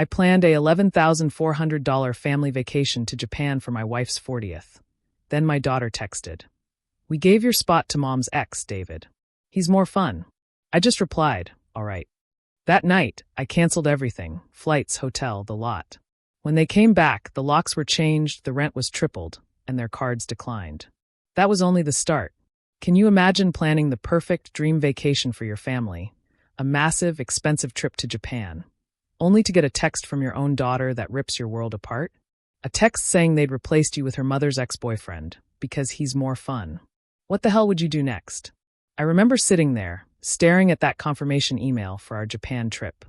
I planned a $11,400 family vacation to Japan for my wife's 40th. Then my daughter texted. "We gave your spot to Mom's ex, David. He's more fun." I just replied, "All right." That night, I canceled everything, flights, hotel, the lot. When they came back, the locks were changed, the rent was tripled, and their cards declined. That was only the start. Can you imagine planning the perfect dream vacation for your family? A massive, expensive trip to Japan, only to get a text from your own daughter that rips your world apart? A text saying they'd replaced you with her mother's ex-boyfriend, because he's more fun. What the hell would you do next? I remember sitting there, staring at that confirmation email for our Japan trip.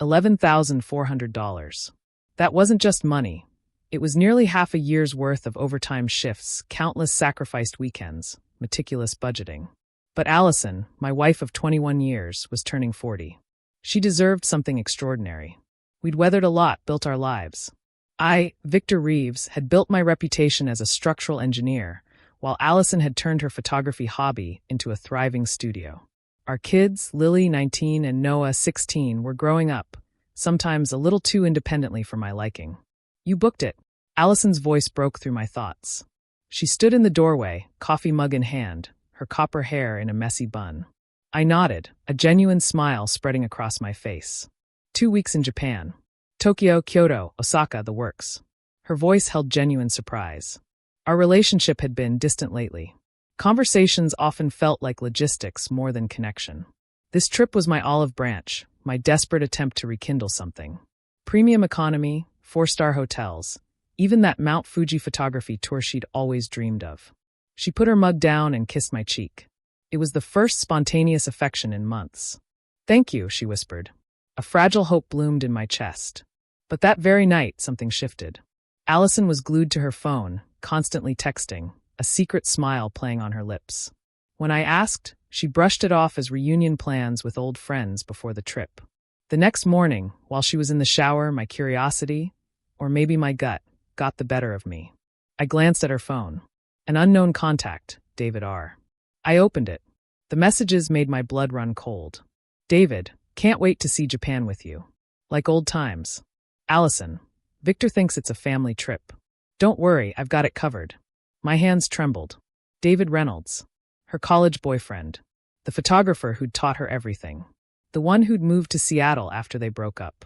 $11,400. That wasn't just money. It was nearly half a year's worth of overtime shifts, countless sacrificed weekends, meticulous budgeting. But Allison, my wife of 21 years, was turning 40. She deserved something extraordinary. We'd weathered a lot, built our lives. I, Victor Reeves, had built my reputation as a structural engineer, while Allison had turned her photography hobby into a thriving studio. Our kids, Lily, 19, and Noah, 16, were growing up, sometimes a little too independently for my liking. "You booked it." Allison's voice broke through my thoughts. She stood in the doorway, coffee mug in hand, her copper hair in a messy bun. I nodded, a genuine smile spreading across my face. 2 weeks in Japan. Tokyo, Kyoto, Osaka, the works. Her voice held genuine surprise. Our relationship had been distant lately. Conversations often felt like logistics more than connection. This trip was my olive branch, my desperate attempt to rekindle something. Premium economy, 4-star hotels, even that Mount Fuji photography tour she'd always dreamed of. She put her mug down and kissed my cheek. It was the first spontaneous affection in months. "Thank you," she whispered. A fragile hope bloomed in my chest. But that very night, something shifted. Allison was glued to her phone, constantly texting, a secret smile playing on her lips. When I asked, she brushed it off as reunion plans with old friends before the trip. The next morning, while she was in the shower, my curiosity, or maybe my gut, got the better of me. I glanced at her phone. An unknown contact, David R. I opened it. The messages made my blood run cold. "David, can't wait to see Japan with you. Like old times. Allison, Victor thinks it's a family trip. Don't worry, I've got it covered." My hands trembled. David Reynolds, her college boyfriend, the photographer who'd taught her everything, the one who'd moved to Seattle after they broke up.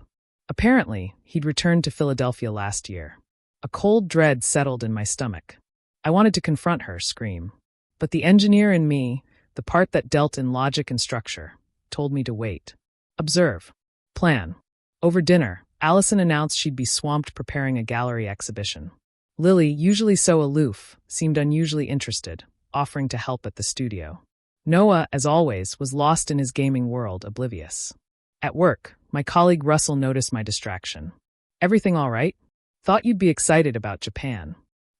Apparently, he'd returned to Philadelphia last year. A cold dread settled in my stomach. I wanted to confront her, scream. But the engineer in me, the part that dealt in logic and structure, told me to wait. Observe. Plan. Over dinner, Allison announced she'd be swamped preparing a gallery exhibition. Lily, usually so aloof, seemed unusually interested, offering to help at the studio. Noah, as always, was lost in his gaming world, oblivious. At work, my colleague Russell noticed my distraction. "Everything all right? Thought you'd be excited about Japan."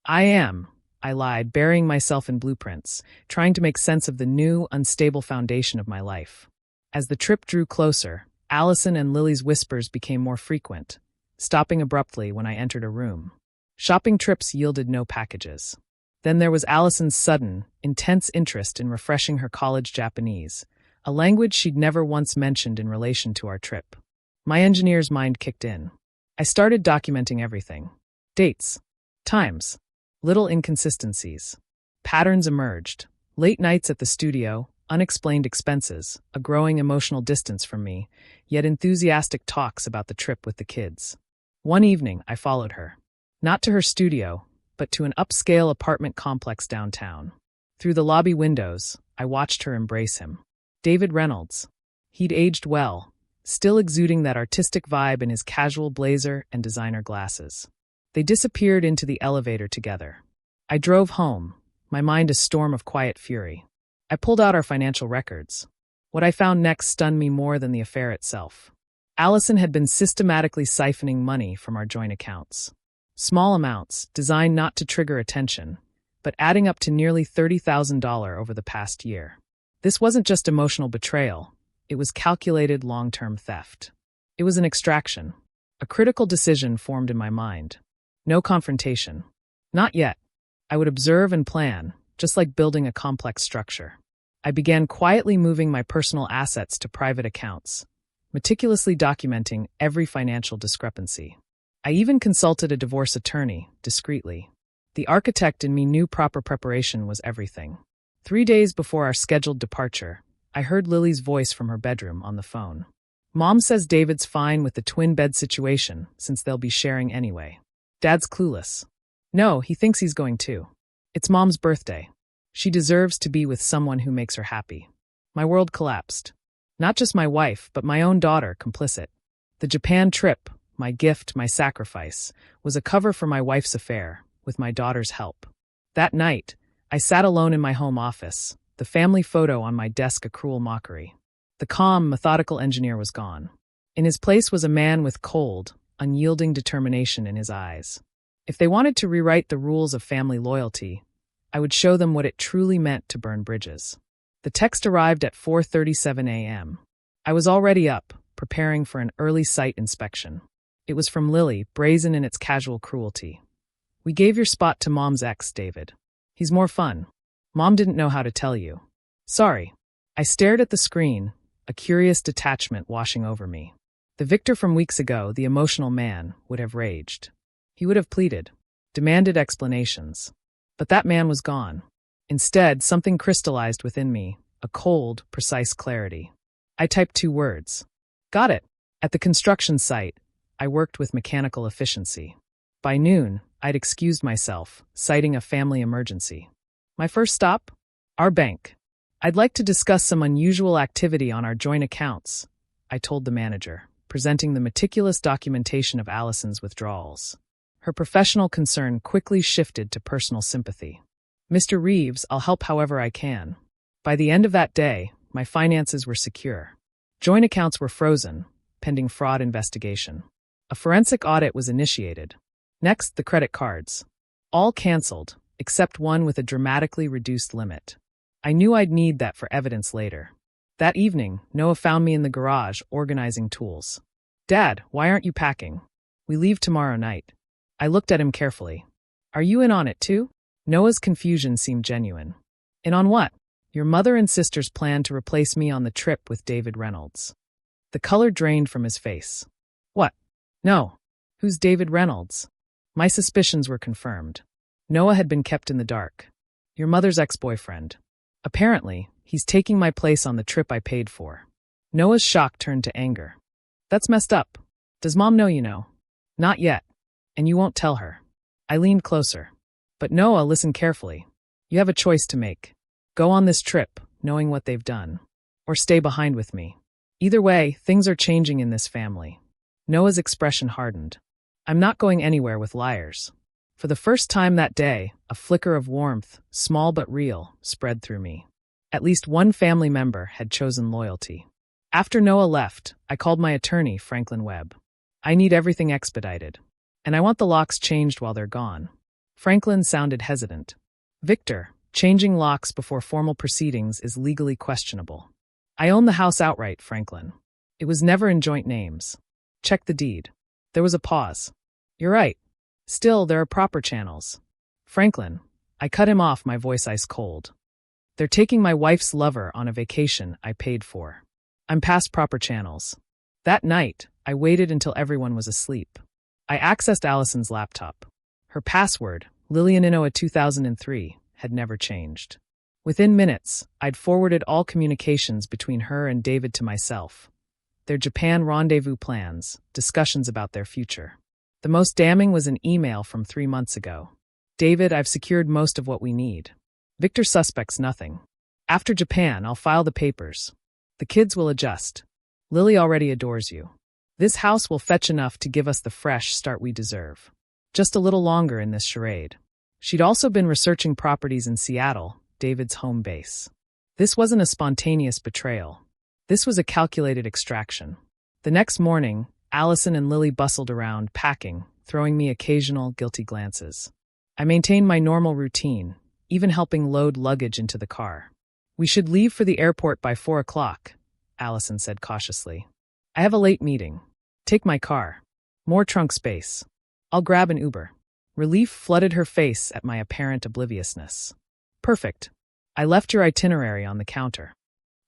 "I am," I lied, burying myself in blueprints, trying to make sense of the new, unstable foundation of my life. As the trip drew closer, Allison and Lily's whispers became more frequent, stopping abruptly when I entered a room. Shopping trips yielded no packages. Then there was Allison's sudden, intense interest in refreshing her college Japanese, a language she'd never once mentioned in relation to our trip. My engineer's mind kicked in. I started documenting everything. Dates. Times. Little inconsistencies. Patterns emerged. Late nights at the studio, unexplained expenses, a growing emotional distance from me, yet enthusiastic talks about the trip with the kids. One evening, I followed her. Not to her studio, but to an upscale apartment complex downtown. Through the lobby windows, I watched her embrace him. David Reynolds. He'd aged well, still exuding that artistic vibe in his casual blazer and designer glasses. They disappeared into the elevator together. I drove home, my mind a storm of quiet fury. I pulled out our financial records. What I found next stunned me more than the affair itself. Allison had been systematically siphoning money from our joint accounts. Small amounts, designed not to trigger attention, but adding up to nearly $30,000 over the past year. This wasn't just emotional betrayal, it was calculated long-term theft. It was an extraction. A critical decision formed in my mind. No confrontation. Not yet. I would observe and plan, just like building a complex structure. I began quietly moving my personal assets to private accounts, meticulously documenting every financial discrepancy. I even consulted a divorce attorney, discreetly. The architect in me knew proper preparation was everything. 3 days before our scheduled departure, I heard Lily's voice from her bedroom on the phone. Mom says David's fine with the twin bed situation since they'll be sharing anyway. Dad's clueless. No, he thinks he's going too. It's Mom's birthday. She deserves to be with someone who makes her happy. My world collapsed. Not just my wife, but my own daughter complicit. The Japan trip, my gift, my sacrifice, was a cover for my wife's affair, with my daughter's help. That night, I sat alone in my home office, the family photo on my desk a cruel mockery. The calm, methodical engineer was gone. In his place was a man with cold, unyielding determination in his eyes. If they wanted to rewrite the rules of family loyalty, I would show them what it truly meant to burn bridges. The text arrived at 4:37 a.m. I was already up, preparing for an early site inspection. It was from Lily, brazen in its casual cruelty. We gave your spot to Mom's ex, David. He's more fun. Mom didn't know how to tell you. Sorry. I stared at the screen, a curious detachment washing over me. The Victor from weeks ago, the emotional man, would have raged. He would have pleaded, demanded explanations. But that man was gone. Instead, something crystallized within me, a cold, precise clarity. I typed 2 words. Got it. At the construction site, I worked with mechanical efficiency. By noon, I'd excused myself, citing a family emergency. My first stop? Our bank. I'd like to discuss some unusual activity on our joint accounts, I told the manager, presenting the meticulous documentation of Allison's withdrawals. Her professional concern quickly shifted to personal sympathy. Mr. Reeves, I'll help however I can. By the end of that day, my finances were secure. Joint accounts were frozen, pending fraud investigation. A forensic audit was initiated. Next, the credit cards. All canceled, except one with a dramatically reduced limit. I knew I'd need that for evidence later. That evening, Noah found me in the garage organizing tools. Dad, why aren't you packing? We leave tomorrow night. I looked at him carefully. Are you in on it too? Noah's confusion seemed genuine. In on what? Your mother and sister's plan to replace me on the trip with David Reynolds. The color drained from his face. What? No. Who's David Reynolds? My suspicions were confirmed. Noah had been kept in the dark. Your mother's ex-boyfriend. Apparently, he's taking my place on the trip I paid for. Noah's shock turned to anger. That's messed up. Does Mom know you know? Not yet. And you won't tell her. I leaned closer. But Noah, listen carefully. You have a choice to make. Go on this trip, knowing what they've done. Or stay behind with me. Either way, things are changing in this family. Noah's expression hardened. I'm not going anywhere with liars. For the first time that day, a flicker of warmth, small but real, spread through me. At least one family member had chosen loyalty. After Noah left, I called my attorney, Franklin Webb. I need everything expedited. And I want the locks changed while they're gone. Franklin sounded hesitant. Victor, changing locks before formal proceedings is legally questionable. I own the house outright, Franklin. It was never in joint names. Check the deed. There was a pause. You're right. Still, there are proper channels. Franklin, I cut him off, my voice ice cold. They're taking my wife's lover on a vacation I paid for. I'm past proper channels. That night, I waited until everyone was asleep. I accessed Allison's laptop. Her password, Lilianinoa 2003, had never changed. Within minutes, I'd forwarded all communications between her and David to myself. Their Japan rendezvous plans, discussions about their future. The most damning was an email from 3 months ago. David, I've secured most of what we need. Victor suspects nothing. After Japan, I'll file the papers. The kids will adjust. Lily already adores you. This house will fetch enough to give us the fresh start we deserve. Just a little longer in this charade. She'd also been researching properties in Seattle, David's home base. This wasn't a spontaneous betrayal. This was a calculated extraction. The next morning, Allison and Lily bustled around, packing, throwing me occasional guilty glances. I maintained my normal routine, even helping load luggage into the car. We should leave for the airport by 4 o'clock, Allison said cautiously. I have a late meeting. Take my car. More trunk space. I'll grab an Uber. Relief flooded her face at my apparent obliviousness. Perfect. I left your itinerary on the counter.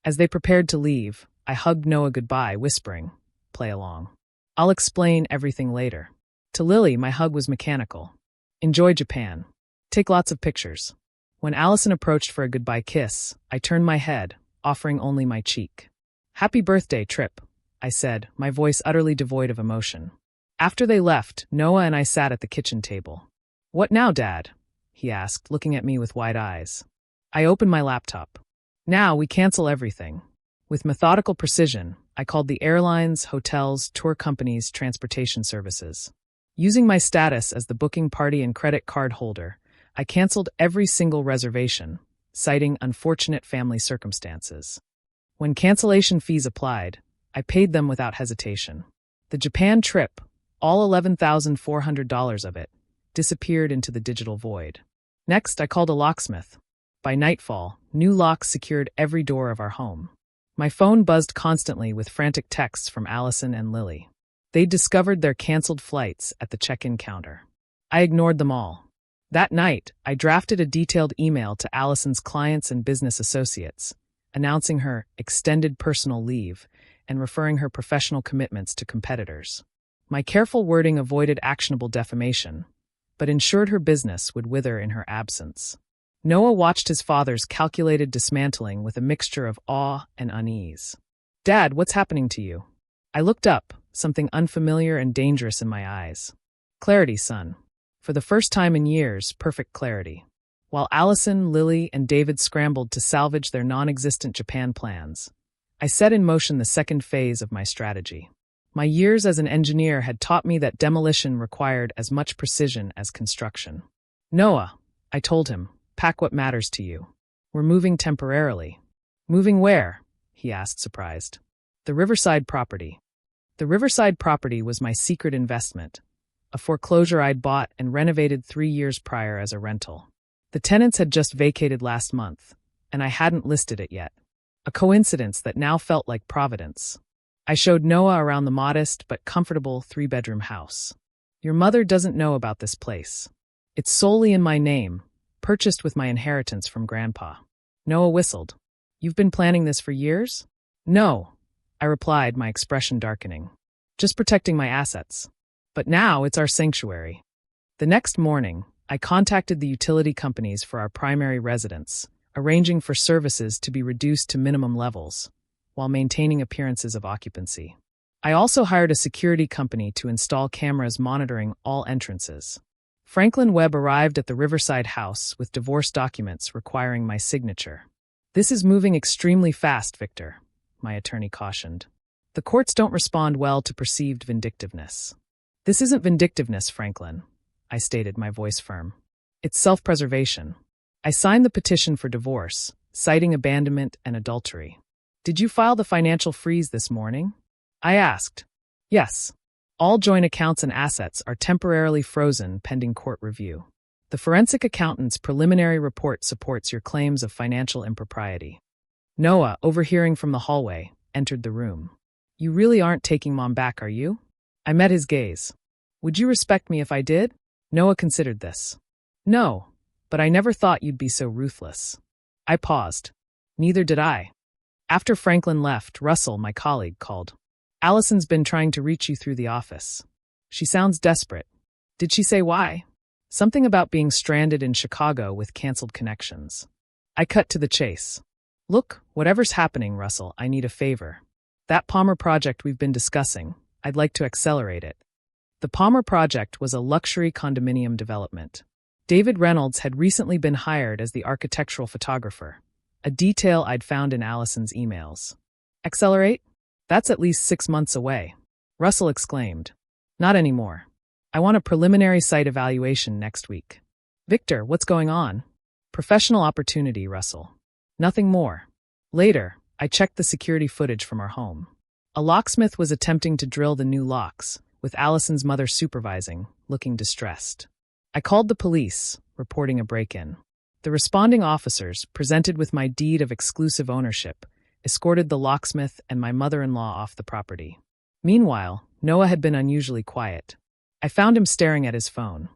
As they prepared to leave, I hugged Noah goodbye, whispering, play along. I'll explain everything later. To Lily, my hug was mechanical. Enjoy Japan. Take lots of pictures. When Allison approached for a goodbye kiss, I turned my head, offering only my cheek. Happy birthday, Trip, I said, my voice utterly devoid of emotion. After they left, Noah and I sat at the kitchen table. What now, Dad? He asked, looking at me with wide eyes. I opened my laptop. Now we cancel everything. With methodical precision, I called the airlines, hotels, tour companies, transportation services. Using my status as the booking party and credit card holder, I canceled every single reservation, citing unfortunate family circumstances. When cancellation fees applied, I paid them without hesitation. The Japan trip, all $11,400 of it, disappeared into the digital void. Next, I called a locksmith. By nightfall, new locks secured every door of our home. My phone buzzed constantly with frantic texts from Allison and Lily. They'd discovered their canceled flights at the check-in counter. I ignored them all. That night, I drafted a detailed email to Allison's clients and business associates, announcing her extended personal leave and referring her professional commitments to competitors. My careful wording avoided actionable defamation, but ensured her business would wither in her absence. Noah watched his father's calculated dismantling with a mixture of awe and unease. Dad, what's happening to you? I looked up, something unfamiliar and dangerous in my eyes. Clarity, son. For the first time in years, perfect clarity. While Allison, Lily, and David scrambled to salvage their non-existent Japan plans, I set in motion the second phase of my strategy. My years as an engineer had taught me that demolition required as much precision as construction. Noah, I told him, pack what matters to you. We're moving temporarily. Moving where? He asked, surprised. The Riverside property. The Riverside property was my secret investment, a foreclosure I'd bought and renovated 3 years prior as a rental. The tenants had just vacated last month, and I hadn't listed it yet. A coincidence that now felt like providence. I showed Noah around the modest but comfortable 3-bedroom house. Your mother doesn't know about this place. It's solely in my name, purchased with my inheritance from Grandpa. Noah whistled. You've been planning this for years? No, I replied, my expression darkening. Just protecting my assets. But now it's our sanctuary. The next morning, I contacted the utility companies for our primary residence, arranging for services to be reduced to minimum levels, while maintaining appearances of occupancy. I also hired a security company to install cameras monitoring all entrances. Franklin Webb arrived at the Riverside house with divorce documents requiring my signature. This is moving extremely fast, Victor, my attorney cautioned. The courts don't respond well to perceived vindictiveness. This isn't vindictiveness, Franklin, I stated, my voice firm. It's self-preservation. I signed the petition for divorce, citing abandonment and adultery. Did you file the financial freeze this morning? I asked. Yes. All joint accounts and assets are temporarily frozen pending court review. The forensic accountant's preliminary report supports your claims of financial impropriety. Noah, overhearing from the hallway, entered the room. You really aren't taking Mom back, are you? I met his gaze. Would you respect me if I did? Noah considered this. No, but I never thought you'd be so ruthless. I paused. Neither did I. After Franklin left, Russell, my colleague, called. Allison's been trying to reach you through the office. She sounds desperate. Did she say why? Something about being stranded in Chicago with canceled connections. I cut to the chase. Look, whatever's happening, Russell, I need a favor. That Palmer project we've been discussing, I'd like to accelerate it. The Palmer project was a luxury condominium development. David Reynolds had recently been hired as the architectural photographer, a detail I'd found in Allison's emails. Accelerate? That's at least 6 months away. Russell exclaimed. Not anymore. I want a preliminary site evaluation next week. Victor, what's going on? Professional opportunity, Russell. Nothing more. Later, I checked the security footage from our home. A locksmith was attempting to drill the new locks, with Allison's mother supervising, looking distressed. I called the police, reporting a break-in. The responding officers, presented with my deed of exclusive ownership, escorted the locksmith and my mother-in-law off the property. Meanwhile, Noah had been unusually quiet. I found him staring at his phone.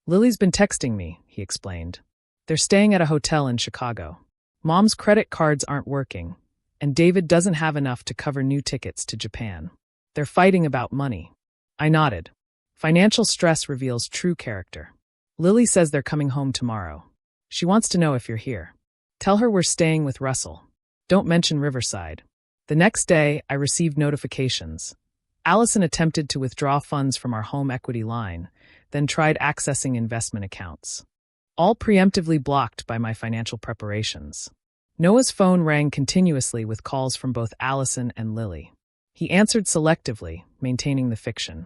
Lily's been texting me, he explained. They're staying at a hotel in Chicago. Mom's credit cards aren't working, and David doesn't have enough to cover new tickets to Japan. They're fighting about money. I nodded. Financial stress reveals true character. Lily says they're coming home tomorrow. She wants to know if you're here. Tell her we're staying with Russell. Don't mention Riverside. The next day, I received notifications. Allison attempted to withdraw funds from our home equity line, then tried accessing investment accounts. All preemptively blocked by my financial preparations. Noah's phone rang continuously with calls from both Allison and Lily. He answered selectively, maintaining the fiction.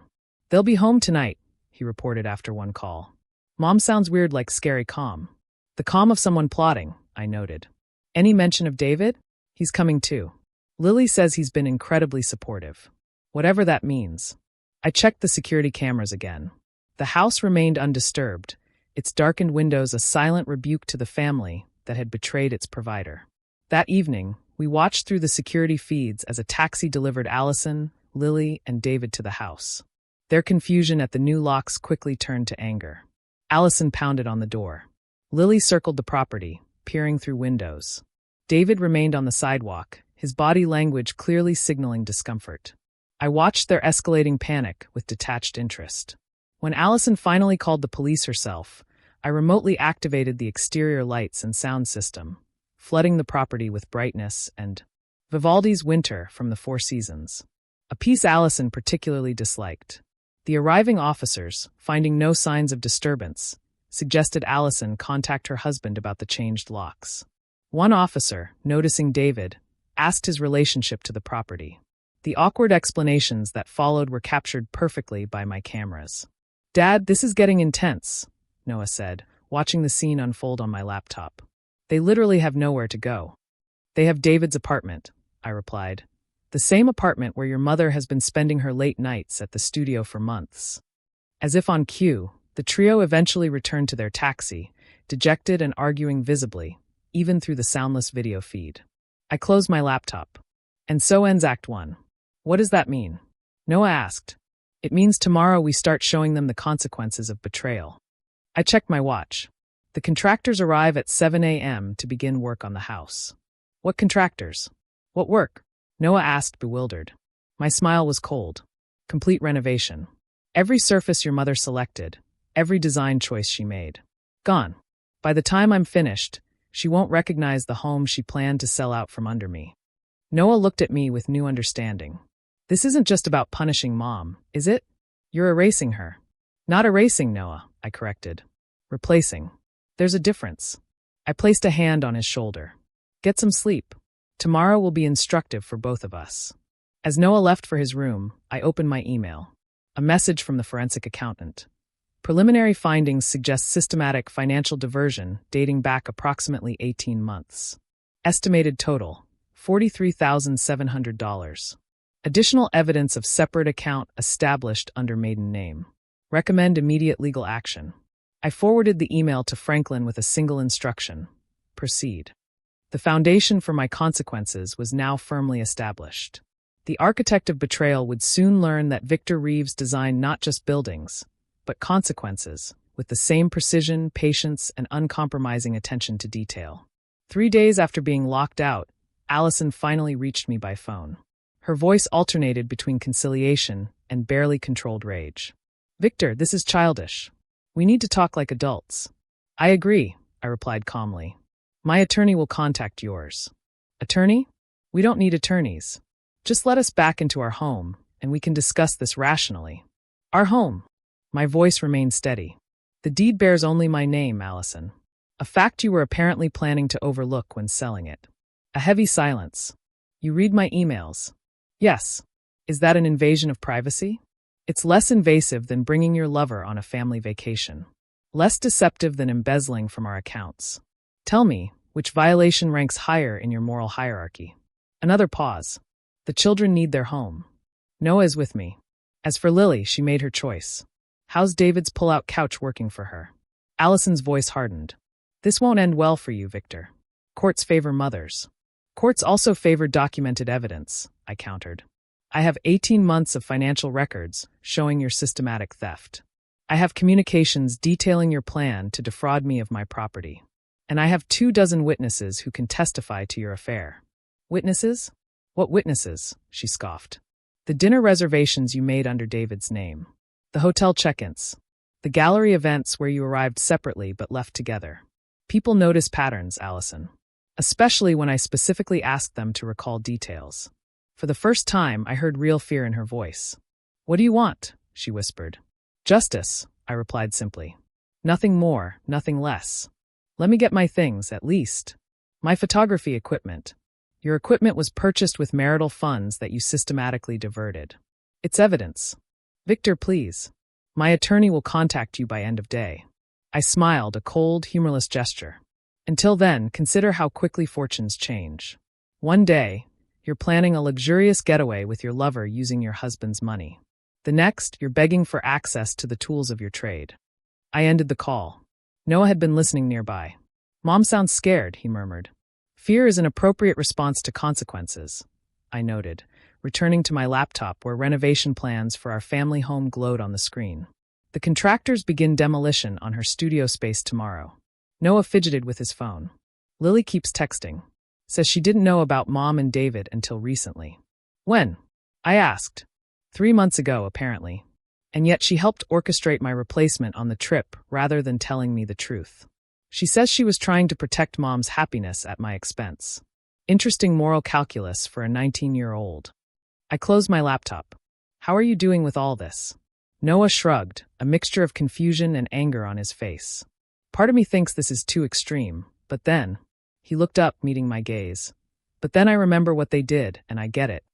They'll be home tonight, he reported after one call. Mom sounds weird, like scary calm. The calm of someone plotting, I noted. Any mention of David? He's coming too. Lily says he's been incredibly supportive. Whatever that means. I checked the security cameras again. The house remained undisturbed, its darkened windows a silent rebuke to the family that had betrayed its provider. That evening, we watched through the security feeds as a taxi delivered Allison, Lily, and David to the house. Their confusion at the new locks quickly turned to anger. Allison pounded on the door. Lily circled the property, peering through windows. David remained on the sidewalk, his body language clearly signaling discomfort. I watched their escalating panic with detached interest. When Allison finally called the police herself, I remotely activated the exterior lights and sound system, flooding the property with brightness and Vivaldi's Winter from the Four Seasons, a piece Allison particularly disliked. The arriving officers, finding no signs of disturbance, suggested Allison contact her husband about the changed locks. One officer, noticing David, asked his relationship to the property. The awkward explanations that followed were captured perfectly by my cameras. "Dad, this is getting intense," Noah said, watching the scene unfold on my laptop. "They literally have nowhere to go." "They have David's apartment," I replied. "The same apartment where your mother has been spending her late nights at the studio for months." As if on cue, the trio eventually returned to their taxi, dejected and arguing visibly, even through the soundless video feed. I closed my laptop. And so ends Act 1. "What does that mean?" Noah asked. "It means tomorrow we start showing them the consequences of betrayal." I checked my watch. The contractors arrive at 7 a.m. to begin work on the house. "What contractors? What work?" Noah asked, bewildered. My smile was cold. "Complete renovation. Every surface your mother selected, every design choice she made. Gone. By the time I'm finished, she won't recognize the home she planned to sell out from under me." Noah looked at me with new understanding. "This isn't just about punishing Mom, is it? You're erasing her." "Not erasing, Noah," I corrected. "Replacing. There's a difference." I placed a hand on his shoulder. "Get some sleep. Tomorrow will be instructive for both of us." As Noah left for his room, I opened my email. A message from the forensic accountant. Preliminary findings suggest systematic financial diversion dating back approximately 18 months. Estimated total, $43,700. Additional evidence of separate account established under maiden name. Recommend immediate legal action. I forwarded the email to Franklin with a single instruction. Proceed. The foundation for my consequences was now firmly established. The architect of betrayal would soon learn that Victor Reeves designed not just buildings, but consequences, with the same precision, patience, and uncompromising attention to detail. 3 days after being locked out, Allison finally reached me by phone. Her voice alternated between conciliation and barely controlled rage. "Victor, this is childish. We need to talk like adults." "I agree," I replied calmly. "My attorney will contact yours." "Attorney? We don't need attorneys. Just let us back into our home, and we can discuss this rationally." "Our home?" My voice remained steady. "The deed bears only my name, Allison. A fact you were apparently planning to overlook when selling it." A heavy silence. "You read my emails?" "Yes. Is that an invasion of privacy?" "It's less invasive than bringing your lover on a family vacation. Less deceptive than embezzling from our accounts. Tell me, which violation ranks higher in your moral hierarchy?" Another pause. "The children need their home. Noah is with me. As for Lily, she made her choice. How's David's pull-out couch working for her?" Allison's voice hardened. "This won't end well for you, Victor. Courts favor mothers." "Courts also favor documented evidence," I countered. "I have 18 months of financial records showing your systematic theft. I have communications detailing your plan to defraud me of my property. And I have 24 witnesses who can testify to your affair." "Witnesses? What witnesses?" she scoffed. The dinner reservations you made under David's name. The hotel check-ins. The gallery events where you arrived separately but left together. People notice patterns, Allison. Especially when I specifically asked them to recall details. For the first time, I heard real fear in her voice. "What do you want?" she whispered. "Justice," I replied simply. "Nothing more, nothing less. Let me get my things, at least. My photography equipment. Your equipment was purchased with marital funds that you systematically diverted. It's evidence. Victor, please. My attorney will contact you by end of day." I smiled, a cold, humorless gesture. Until then, consider how quickly fortunes change. One day, you're planning a luxurious getaway with your lover using your husband's money. The next, you're begging for access to the tools of your trade. I ended the call. Noah had been listening nearby. "Mom sounds scared," he murmured. "Fear is an appropriate response to consequences," I noted, returning to my laptop where renovation plans for our family home glowed on the screen. The contractors begin demolition on her studio space tomorrow. Noah fidgeted with his phone. "Lily keeps texting. Says she didn't know about Mom and David until recently." "When?" I asked. 3 months ago, apparently. And yet she helped orchestrate my replacement on the trip rather than telling me the truth. She says she was trying to protect Mom's happiness at my expense. Interesting moral calculus for a 19-year-old. I closed my laptop. "How are you doing with all this?" Noah shrugged, a mixture of confusion and anger on his face. "Part of me thinks this is too extreme, but then..." He looked up, meeting my gaze. "But then I remember what they did, and I get it."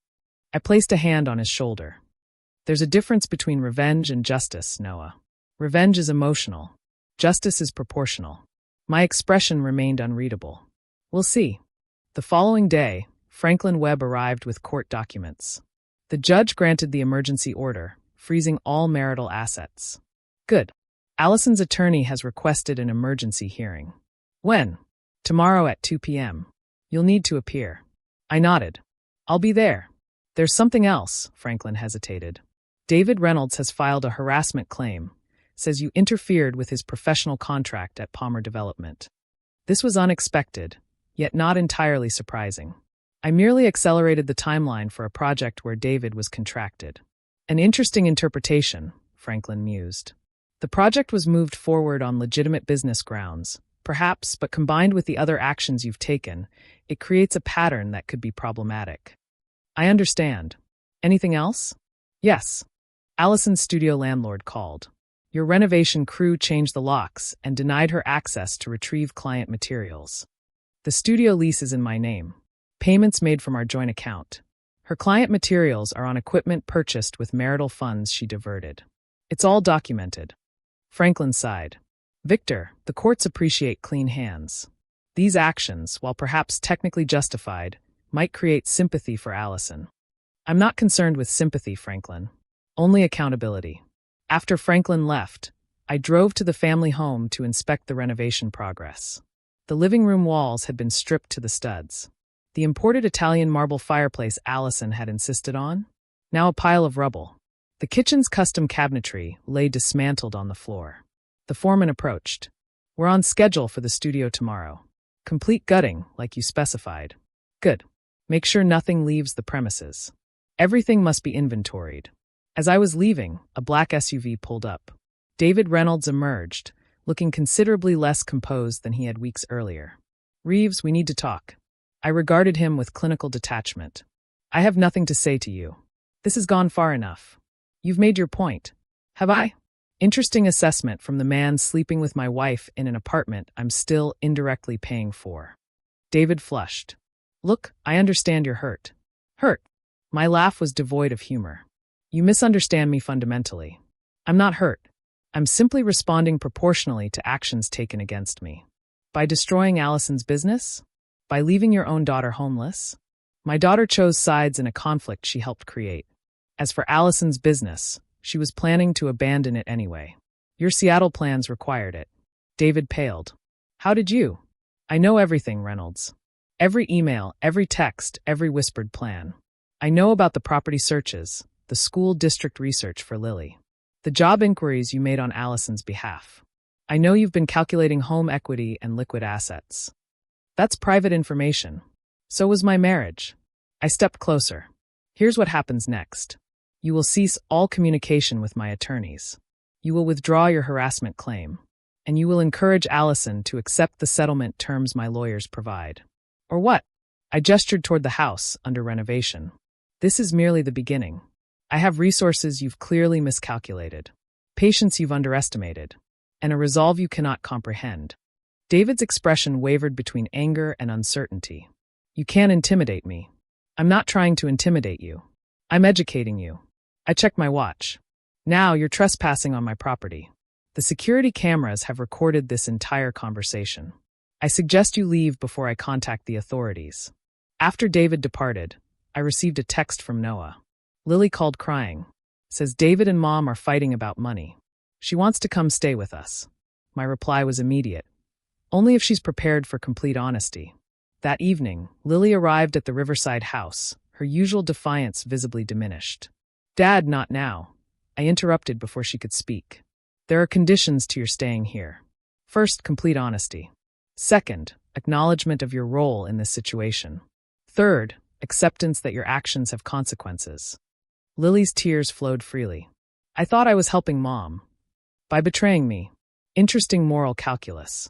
I placed a hand on his shoulder. "There's a difference between revenge and justice, Noah. Revenge is emotional. Justice is proportional." My expression remained unreadable. "We'll see." The following day, Franklin Webb arrived with court documents. The judge granted the emergency order, freezing all marital assets. "Good. Allison's attorney has requested an emergency hearing." "When?" "Tomorrow at 2 p.m. You'll need to appear." I nodded. "I'll be there." "There's something else," Franklin hesitated. "David Reynolds has filed a harassment claim. Says you interfered with his professional contract at Palmer Development." This was unexpected, yet not entirely surprising. I merely accelerated the timeline for a project where David was contracted. "An interesting interpretation," Franklin mused. "The project was moved forward on legitimate business grounds, perhaps, but combined with the other actions you've taken, it creates a pattern that could be problematic." "I understand. Anything else?" "Yes. Allison's studio landlord called. Your renovation crew changed the locks and denied her access to retrieve client materials. The studio lease is in my name. Payments made from our joint account. Her client materials are on equipment purchased with marital funds she diverted. It's all documented." Franklin sighed. "Victor, the courts appreciate clean hands. These actions, while perhaps technically justified, might create sympathy for Allison." "I'm not concerned with sympathy, Franklin. Only accountability." After Franklin left, I drove to the family home to inspect the renovation progress. The living room walls had been stripped to the studs. The imported Italian marble fireplace Allison had insisted on? Now a pile of rubble. The kitchen's custom cabinetry lay dismantled on the floor. The foreman approached. "We're on schedule for the studio tomorrow. Complete gutting, like you specified." "Good. Make sure nothing leaves the premises. Everything must be inventoried." As I was leaving, a black SUV pulled up. David Reynolds emerged, looking considerably less composed than he had weeks earlier. "Reeves, we need to talk." I regarded him with clinical detachment. "I have nothing to say to you. This has gone far enough. You've made your point. Have I?" Interesting assessment from the man sleeping with my wife in an apartment I'm still indirectly paying for. David flushed. "Look, I understand you're hurt." "Hurt?" My laugh was devoid of humor. "You misunderstand me fundamentally. I'm not hurt. I'm simply responding proportionally to actions taken against me. By destroying Allison's business? By leaving your own daughter homeless? My daughter chose sides in a conflict she helped create. As for Allison's business, she was planning to abandon it anyway. Your Seattle plans required it." David paled. "How did you?" "I know everything, Reynolds. Every email, every text, every whispered plan. I know about the property searches, the school district research for Lily, the job inquiries you made on Allison's behalf. I know you've been calculating home equity and liquid assets. That's private information. So was my marriage." I stepped closer. Here's what happens next. You will cease all communication with my attorneys. You will withdraw your harassment claim. And you will encourage Allison to accept the settlement terms my lawyers provide. Or what? I gestured toward the house under renovation. This is merely the beginning. I have resources you've clearly miscalculated, patience you've underestimated, and a resolve you cannot comprehend. David's expression wavered between anger and uncertainty. You can't intimidate me. I'm not trying to intimidate you. I'm educating you. I checked my watch. Now you're trespassing on my property. The security cameras have recorded this entire conversation. I suggest you leave before I contact the authorities. After David departed, I received a text from Noah. Lily called crying. Says David and Mom are fighting about money. She wants to come stay with us. My reply was immediate. Only if she's prepared for complete honesty. That evening, Lily arrived at the Riverside house, her usual defiance visibly diminished. Dad, not now. I interrupted before she could speak. There are conditions to your staying here. First, complete honesty. Second, acknowledgement of your role in this situation. Third, acceptance that your actions have consequences. Lily's tears flowed freely. I thought I was helping Mom. By betraying me. Interesting moral calculus.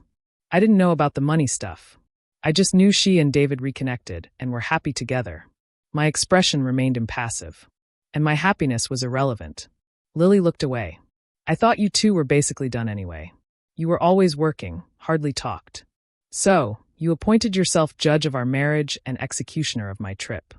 I didn't know about the money stuff. I just knew she and David reconnected and were happy together. My expression remained impassive. And my happiness was irrelevant. Lily looked away. I thought you two were basically done anyway. You were always working, hardly talked. So, you appointed yourself judge of our marriage and executioner of my trip.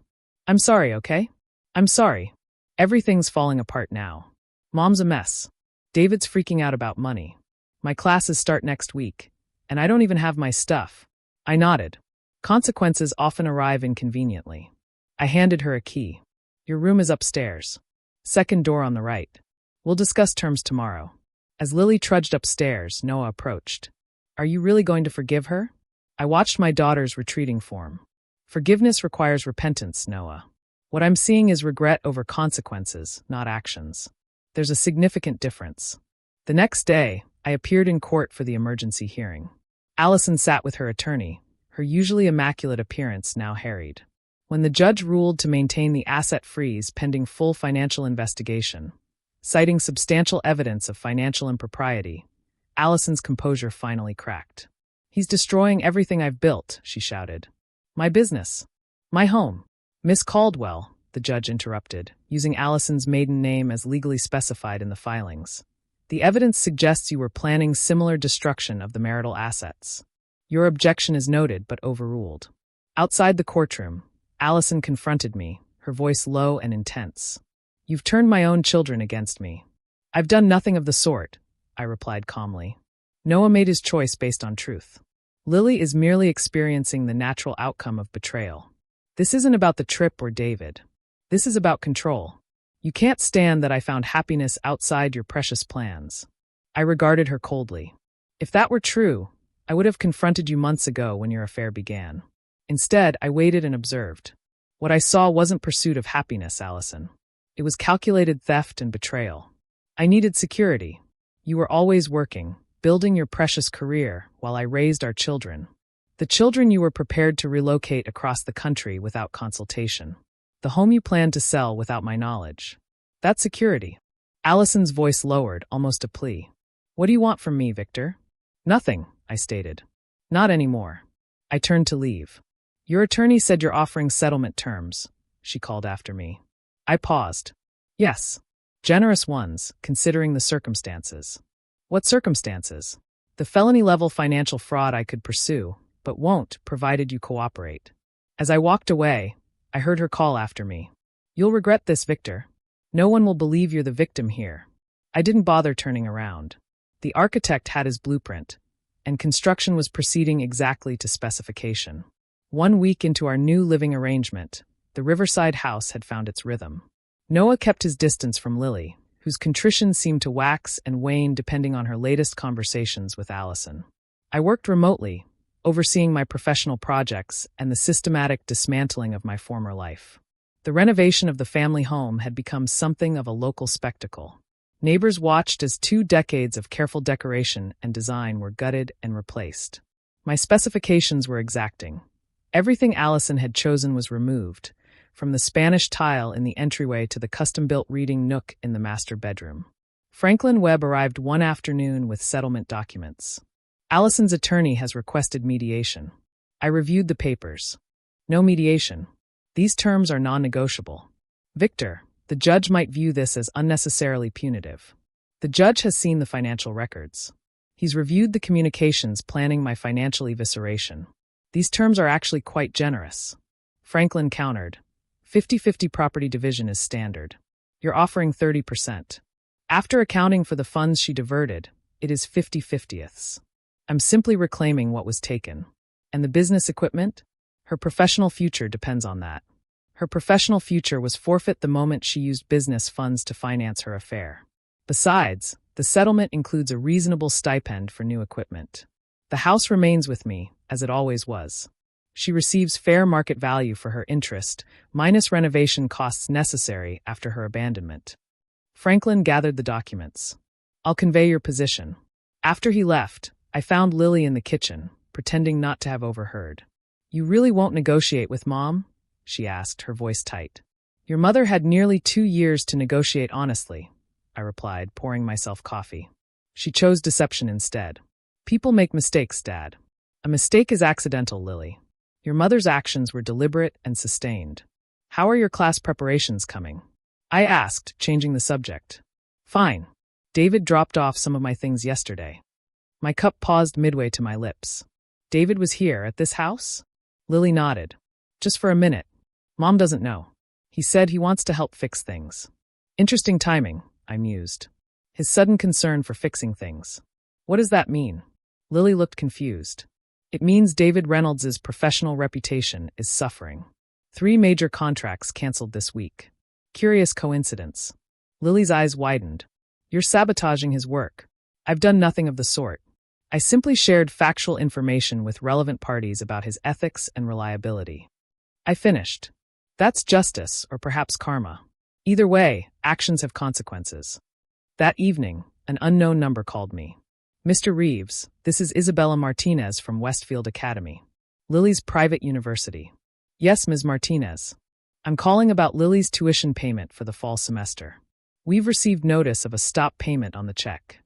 I'm sorry, okay? I'm sorry. Everything's falling apart now. Mom's a mess. David's freaking out about money. My classes start next week, and I don't even have my stuff. I nodded. Consequences often arrive inconveniently. I handed her a key. Your room is upstairs. Second door on the right. We'll discuss terms tomorrow. As Lily trudged upstairs, Noah approached. Are you really going to forgive her? I watched my daughter's retreating form. Forgiveness requires repentance, Noah. What I'm seeing is regret over consequences, not actions. There's a significant difference. The next day, I appeared in court for the emergency hearing. Allison sat with her attorney, her usually immaculate appearance now harried. When the judge ruled to maintain the asset freeze pending full financial investigation, citing substantial evidence of financial impropriety, Allison's composure finally cracked. He's destroying everything I've built, she shouted. My business. My home. Miss Caldwell, the judge interrupted, using Allison's maiden name as legally specified in the filings. The evidence suggests you were planning similar destruction of the marital assets. Your objection is noted but overruled. Outside the courtroom, Allison confronted me, her voice low and intense. You've turned my own children against me. I've done nothing of the sort, I replied calmly. Noah made his choice based on truth. Lily is merely experiencing the natural outcome of betrayal. This isn't about the trip or David. This is about control. You can't stand that I found happiness outside your precious plans. I regarded her coldly. If that were true, I would have confronted you months ago when your affair began. Instead, I waited and observed. What I saw wasn't pursuit of happiness, Allison. It was calculated theft and betrayal. I needed security. You were always working, building your precious career while I raised our children. The children you were prepared to relocate across the country without consultation. The home you planned to sell without my knowledge. That's security. Allison's voice lowered, almost a plea. What do you want from me, Victor? Nothing, I stated. Not anymore. I turned to leave. Your attorney said you're offering settlement terms, she called after me. I paused. Yes. Generous ones, considering the circumstances. What circumstances? The felony-level financial fraud I could pursue, but won't, provided you cooperate. As I walked away, I heard her call after me. You'll regret this, Victor. No one will believe you're the victim here. I didn't bother turning around. The architect had his blueprint, and construction was proceeding exactly to specification. 1 week into our new living arrangement, the Riverside house had found its rhythm. Noah kept his distance from Lily, whose contrition seemed to wax and wane depending on her latest conversations with Allison. I worked remotely, overseeing my professional projects and the systematic dismantling of my former life. The renovation of the family home had become something of a local spectacle. Neighbors watched as 2 decades of careful decoration and design were gutted and replaced. My specifications were exacting. Everything Allison had chosen was removed, from the Spanish tile in the entryway to the custom-built reading nook in the master bedroom. Franklin Webb arrived one afternoon with settlement documents. Allison's attorney has requested mediation. I reviewed the papers. No mediation. These terms are non-negotiable. Victor, the judge might view this as unnecessarily punitive. The judge has seen the financial records. He's reviewed the communications planning my financial evisceration. These terms are actually quite generous. Franklin countered. 50-50 property division is standard. You're offering 30%. After accounting for the funds she diverted, it is 50-50ths. I'm simply reclaiming what was taken. And the business equipment? Her professional future depends on that. Her professional future was forfeit the moment she used business funds to finance her affair. Besides, the settlement includes a reasonable stipend for new equipment. The house remains with me, as it always was. She receives fair market value for her interest, minus renovation costs necessary after her abandonment. Franklin gathered the documents. I'll convey your position. After he left, I found Lily in the kitchen, pretending not to have overheard. You really won't negotiate with Mom? She asked, her voice tight. Your mother had nearly 2 years to negotiate honestly, I replied, pouring myself coffee. She chose deception instead. People make mistakes, Dad. A mistake is accidental, Lily. Your mother's actions were deliberate and sustained. How are your class preparations coming? I asked, changing the subject. Fine. David dropped off some of my things yesterday. My cup paused midway to my lips. David was here, at this house? Lily nodded. Just for a minute. Mom doesn't know. He said he wants to help fix things. Interesting timing, I mused. His sudden concern for fixing things. What does that mean? Lily looked confused. It means David Reynolds's professional reputation is suffering. 3 major contracts canceled this week. Curious coincidence. Lily's eyes widened. You're sabotaging his work. I've done nothing of the sort. I simply shared factual information with relevant parties about his ethics and reliability. I finished. That's justice, or perhaps karma. Either way, actions have consequences. That evening, an unknown number called me. Mr. Reeves, this is Isabella Martinez from Westfield Academy, Lily's private university. Yes, Ms. Martinez. I'm calling about Lily's tuition payment for the fall semester. We've received notice of a stop payment on the check.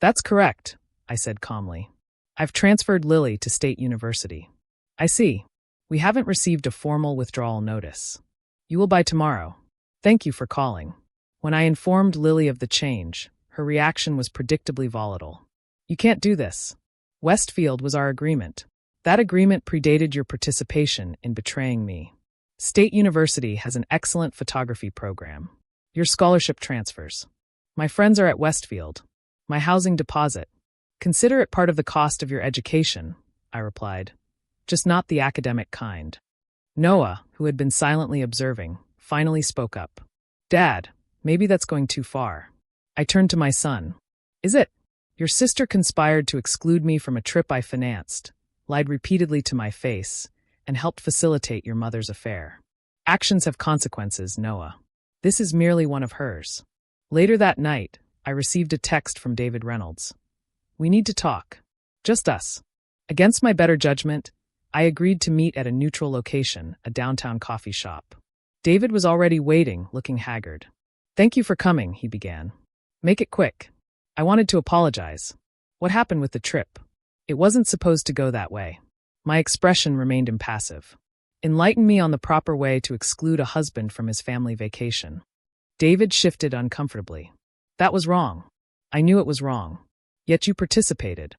That's correct, I said calmly. I've transferred Lily to State University. I see. We haven't received a formal withdrawal notice. You will by tomorrow. Thank you for calling. When I informed Lily of the change, her reaction was predictably volatile. You can't do this. Westfield was our agreement. That agreement predated your participation in betraying me. State University has an excellent photography program. Your scholarship transfers. My friends are at Westfield. My housing deposit. Consider it part of the cost of your education, I replied. Just not the academic kind. Noah, who had been silently observing, finally spoke up. Dad, maybe that's going too far. I turned to my son. Is it? Your sister conspired to exclude me from a trip I financed, lied repeatedly to my face, and helped facilitate your mother's affair. Actions have consequences, Noah. This is merely one of hers. Later that night, I received a text from David Reynolds. We need to talk. Just us. Against my better judgment, I agreed to meet at a neutral location, a downtown coffee shop. David was already waiting, looking haggard. Thank you for coming, he began. Make it quick. I wanted to apologize. What happened with the trip? It wasn't supposed to go that way. My expression remained impassive. Enlighten me on the proper way to exclude a husband from his family vacation. David shifted uncomfortably. That was wrong. I knew it was wrong. Yet you participated.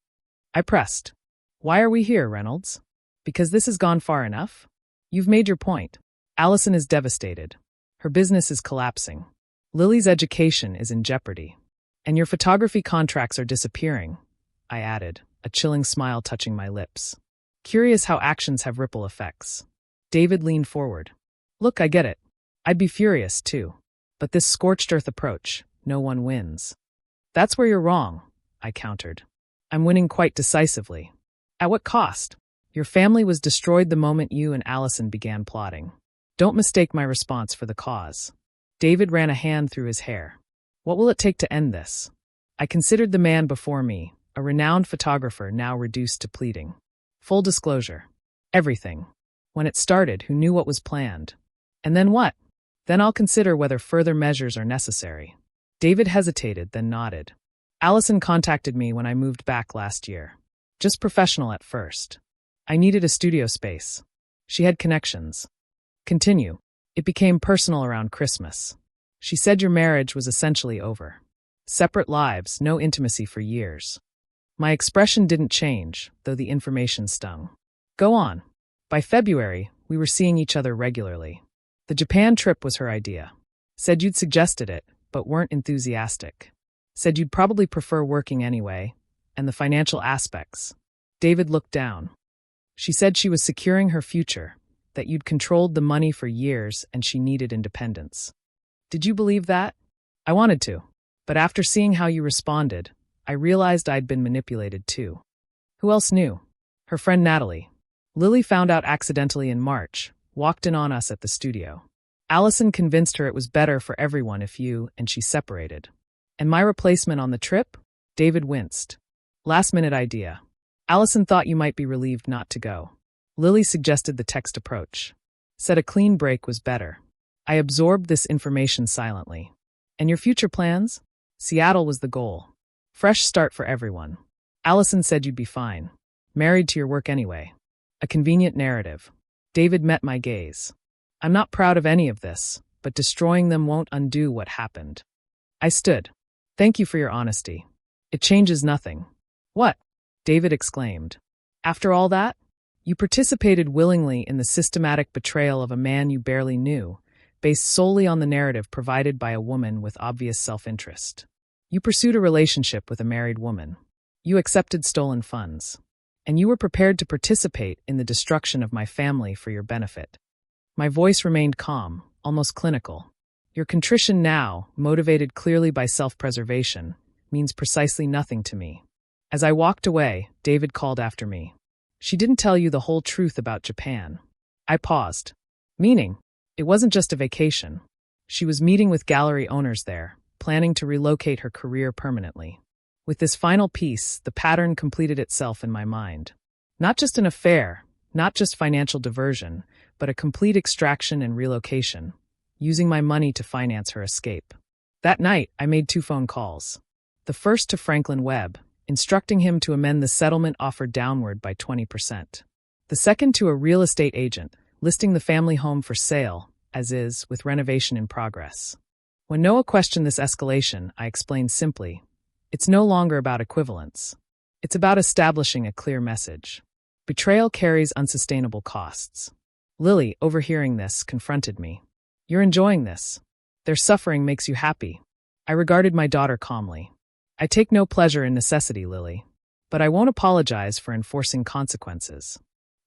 I pressed. Why are we here, Reynolds? Because this has gone far enough? You've made your point. Allison is devastated. Her business is collapsing. Lily's education is in jeopardy. And your photography contracts are disappearing, I added, a chilling smile touching my lips. Curious how actions have ripple effects. David leaned forward. Look, I get it. I'd be furious, too. But this scorched earth approach, no one wins. That's where you're wrong, I countered. I'm winning quite decisively. At what cost? Your family was destroyed the moment you and Allison began plotting. Don't mistake my response for the cause. David ran a hand through his hair. What will it take to end this? I considered the man before me, a renowned photographer now reduced to pleading. Full disclosure. Everything. When it started, who knew what was planned? And then what? Then I'll consider whether further measures are necessary. David hesitated, then nodded. Allison contacted me when I moved back last year. Just professional at first. I needed a studio space. She had connections. Continue. It became personal around Christmas. She said your marriage was essentially over. Separate lives, no intimacy for years. My expression didn't change, though the information stung. Go on. By February, we were seeing each other regularly. The Japan trip was her idea. Said you'd suggested it, but weren't enthusiastic. Said you'd probably prefer working anyway, and the financial aspects. David looked down. She said she was securing her future, that you'd controlled the money for years and she needed independence. Did you believe that? I wanted to. But after seeing how you responded, I realized I'd been manipulated too. Who else knew? Her friend Natalie. Lily found out accidentally in March, walked in on us at the studio. Allison convinced her it was better for everyone if you and she separated. And my replacement on the trip? David winced. Last-minute idea. Allison thought you might be relieved not to go. Lily suggested the text approach. Said a clean break was better. I absorbed this information silently. And your future plans? Seattle was the goal. Fresh start for everyone. Allison said you'd be fine. Married to your work anyway. A convenient narrative. David met my gaze. I'm not proud of any of this, but destroying them won't undo what happened. I stood. Thank you for your honesty. It changes nothing. What? David exclaimed. After all that? You participated willingly in the systematic betrayal of a man you barely knew, based solely on the narrative provided by a woman with obvious self-interest. You pursued a relationship with a married woman. You accepted stolen funds. And you were prepared to participate in the destruction of my family for your benefit. My voice remained calm, almost clinical. Your contrition now, motivated clearly by self-preservation, means precisely nothing to me. As I walked away, David called after me. She didn't tell you the whole truth about Japan. I paused. Meaning, it wasn't just a vacation. She was meeting with gallery owners there, planning to relocate her career permanently. With this final piece, the pattern completed itself in my mind. Not just an affair, not just financial diversion, but a complete extraction and relocation, using my money to finance her escape. That night, I made 2 phone calls. The first to Franklin Webb, instructing him to amend the settlement offer downward by 20%. The second to a real estate agent, listing the family home for sale, as is, with renovation in progress. When Noah questioned this escalation, I explained simply, it's no longer about equivalence. It's about establishing a clear message. Betrayal carries unsustainable costs. Lily, overhearing this, confronted me. You're enjoying this. Their suffering makes you happy. I regarded my daughter calmly. I take no pleasure in necessity, Lily. But I won't apologize for enforcing consequences.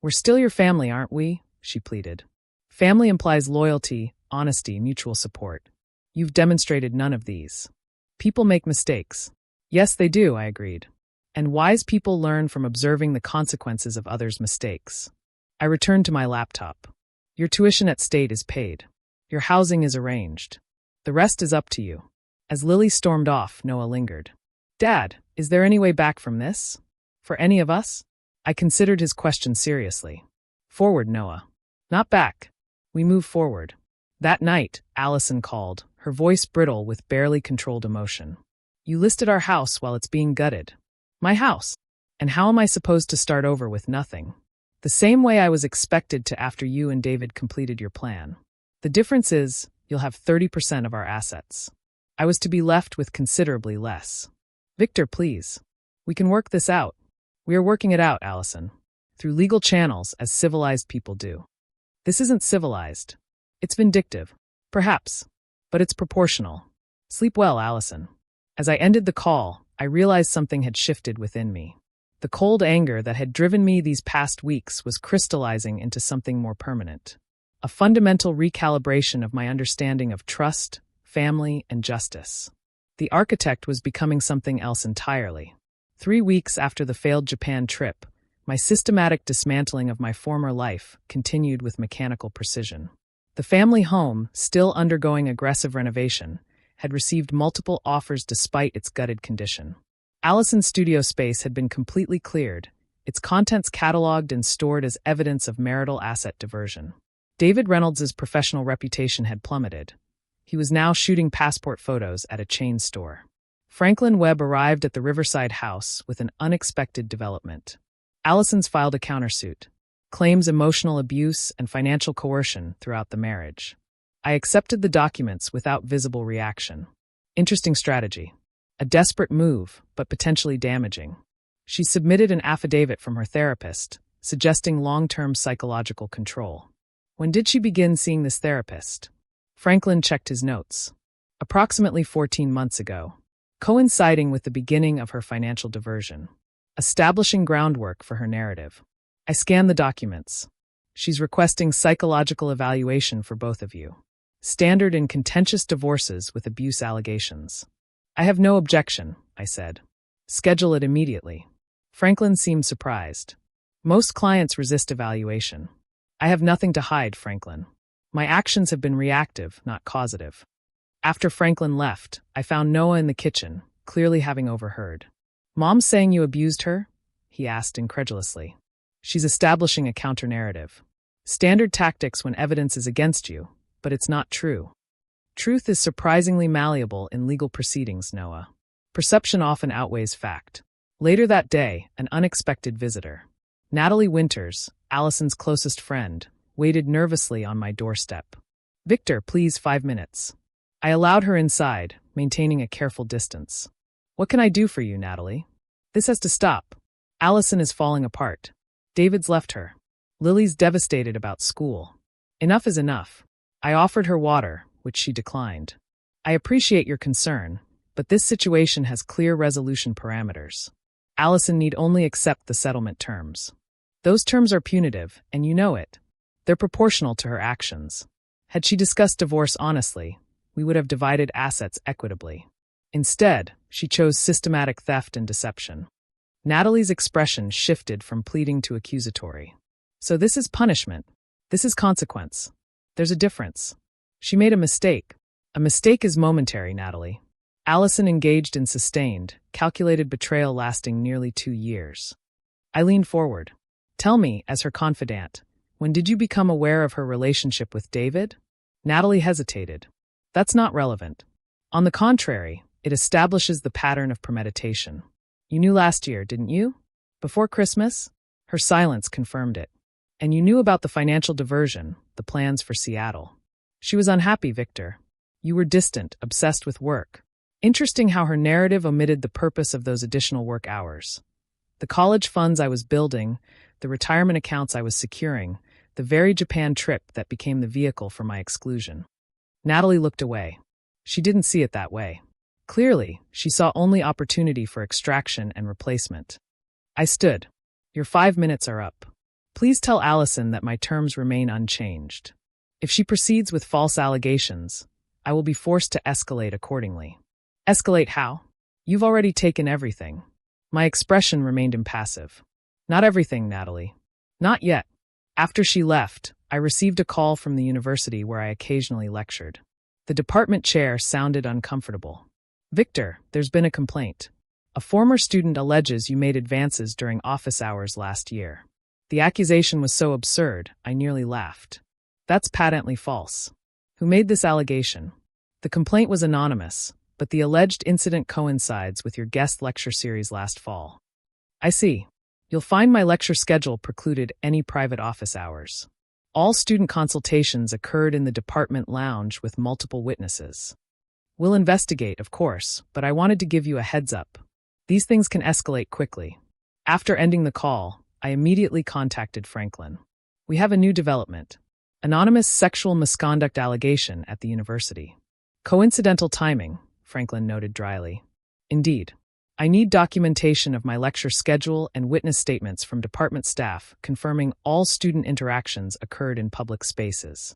We're still your family, aren't we? She pleaded. Family implies loyalty, honesty, mutual support. You've demonstrated none of these. People make mistakes. Yes, they do, I agreed. And wise people learn from observing the consequences of others' mistakes. I returned to my laptop. Your tuition at State is paid. Your housing is arranged. The rest is up to you. As Lily stormed off, Noah lingered. Dad, is there any way back from this? For any of us? I considered his question seriously. Forward, Noah. Not back. We move forward. That night, Allison called, her voice brittle with barely controlled emotion. You listed our house while it's being gutted. My house. And how am I supposed to start over with nothing? The same way I was expected to after you and David completed your plan. The difference is, you'll have 30% of our assets. I was to be left with considerably less. Victor, please. We can work this out. We are working it out, Allison. Through legal channels, as civilized people do. This isn't civilized. It's vindictive. Perhaps. But it's proportional. Sleep well, Allison. As I ended the call, I realized something had shifted within me. The cold anger that had driven me these past weeks was crystallizing into something more permanent. A fundamental recalibration of my understanding of trust, family, and justice. The architect was becoming something else entirely. 3 weeks after the failed Japan trip, my systematic dismantling of my former life continued with mechanical precision. The family home, still undergoing aggressive renovation, had received multiple offers despite its gutted condition. Allison's studio space had been completely cleared, its contents cataloged and stored as evidence of marital asset diversion. David Reynolds's professional reputation had plummeted. He was now shooting passport photos at a chain store. Franklin Webb arrived at the Riverside house with an unexpected development. Allison's filed a countersuit, claims emotional abuse and financial coercion throughout the marriage. I accepted the documents without visible reaction. Interesting strategy. A desperate move, but potentially damaging. She submitted an affidavit from her therapist, suggesting long-term psychological control. When did she begin seeing this therapist? Franklin checked his notes. Approximately 14 months ago, coinciding with the beginning of her financial diversion, establishing groundwork for her narrative. I scanned the documents. She's requesting psychological evaluation for both of you. Standard in contentious divorces with abuse allegations. I have no objection, I said. Schedule it immediately. Franklin seemed surprised. Most clients resist evaluation. I have nothing to hide, Franklin. My actions have been reactive, not causative. After Franklin left, I found Noah in the kitchen, clearly having overheard. Mom's saying you abused her? He asked incredulously. She's establishing a counter-narrative. Standard tactics when evidence is against you, but it's not true. Truth is surprisingly malleable in legal proceedings, Noah. Perception often outweighs fact. Later that day, an unexpected visitor. Natalie Winters, Allison's closest friend, waited nervously on my doorstep. Victor, please, 5 minutes. I allowed her inside, maintaining a careful distance. What can I do for you, Natalie? This has to stop. Allison is falling apart. David's left her. Lily's devastated about school. Enough is enough. I offered her water, which she declined. I appreciate your concern, but this situation has clear resolution parameters. Allison need only accept the settlement terms. Those terms are punitive, and you know it. They're proportional to her actions. Had she discussed divorce honestly, we would have divided assets equitably. Instead, she chose systematic theft and deception. Natalie's expression shifted from pleading to accusatory. So this is punishment. This is consequence. There's a difference. She made a mistake. A mistake is momentary, Natalie. Allison engaged in sustained, calculated betrayal lasting nearly 2 years. I leaned forward. Tell me, as her confidant, when did you become aware of her relationship with David? Natalie hesitated. That's not relevant. On the contrary, it establishes the pattern of premeditation. You knew last year, didn't you? Before Christmas? Her silence confirmed it. And you knew about the financial diversion, the plans for Seattle. She was unhappy, Victor. You were distant, obsessed with work. Interesting how her narrative omitted the purpose of those additional work hours. The college funds I was building, the retirement accounts I was securing, the very Japan trip that became the vehicle for my exclusion. Natalie looked away. She didn't see it that way. Clearly, she saw only opportunity for extraction and replacement. I stood. Your 5 minutes are up. Please tell Allison that my terms remain unchanged. If she proceeds with false allegations, I will be forced to escalate accordingly. Escalate how? You've already taken everything. My expression remained impassive. Not everything, Natalie. Not yet. After she left, I received a call from the university where I occasionally lectured. The department chair sounded uncomfortable. Victor, there's been a complaint. A former student alleges you made advances during office hours last year. The accusation was so absurd, I nearly laughed. That's patently false. Who made this allegation? The complaint was anonymous, but the alleged incident coincides with your guest lecture series last fall. I see. You'll find my lecture schedule precluded any private office hours. All student consultations occurred in the department lounge with multiple witnesses. We'll investigate, of course, but I wanted to give you a heads up. These things can escalate quickly. After ending the call, I immediately contacted Franklin. We have a new development. Anonymous sexual misconduct allegation at the university. Coincidental timing, Franklin noted dryly. Indeed. I need documentation of my lecture schedule and witness statements from department staff confirming all student interactions occurred in public spaces.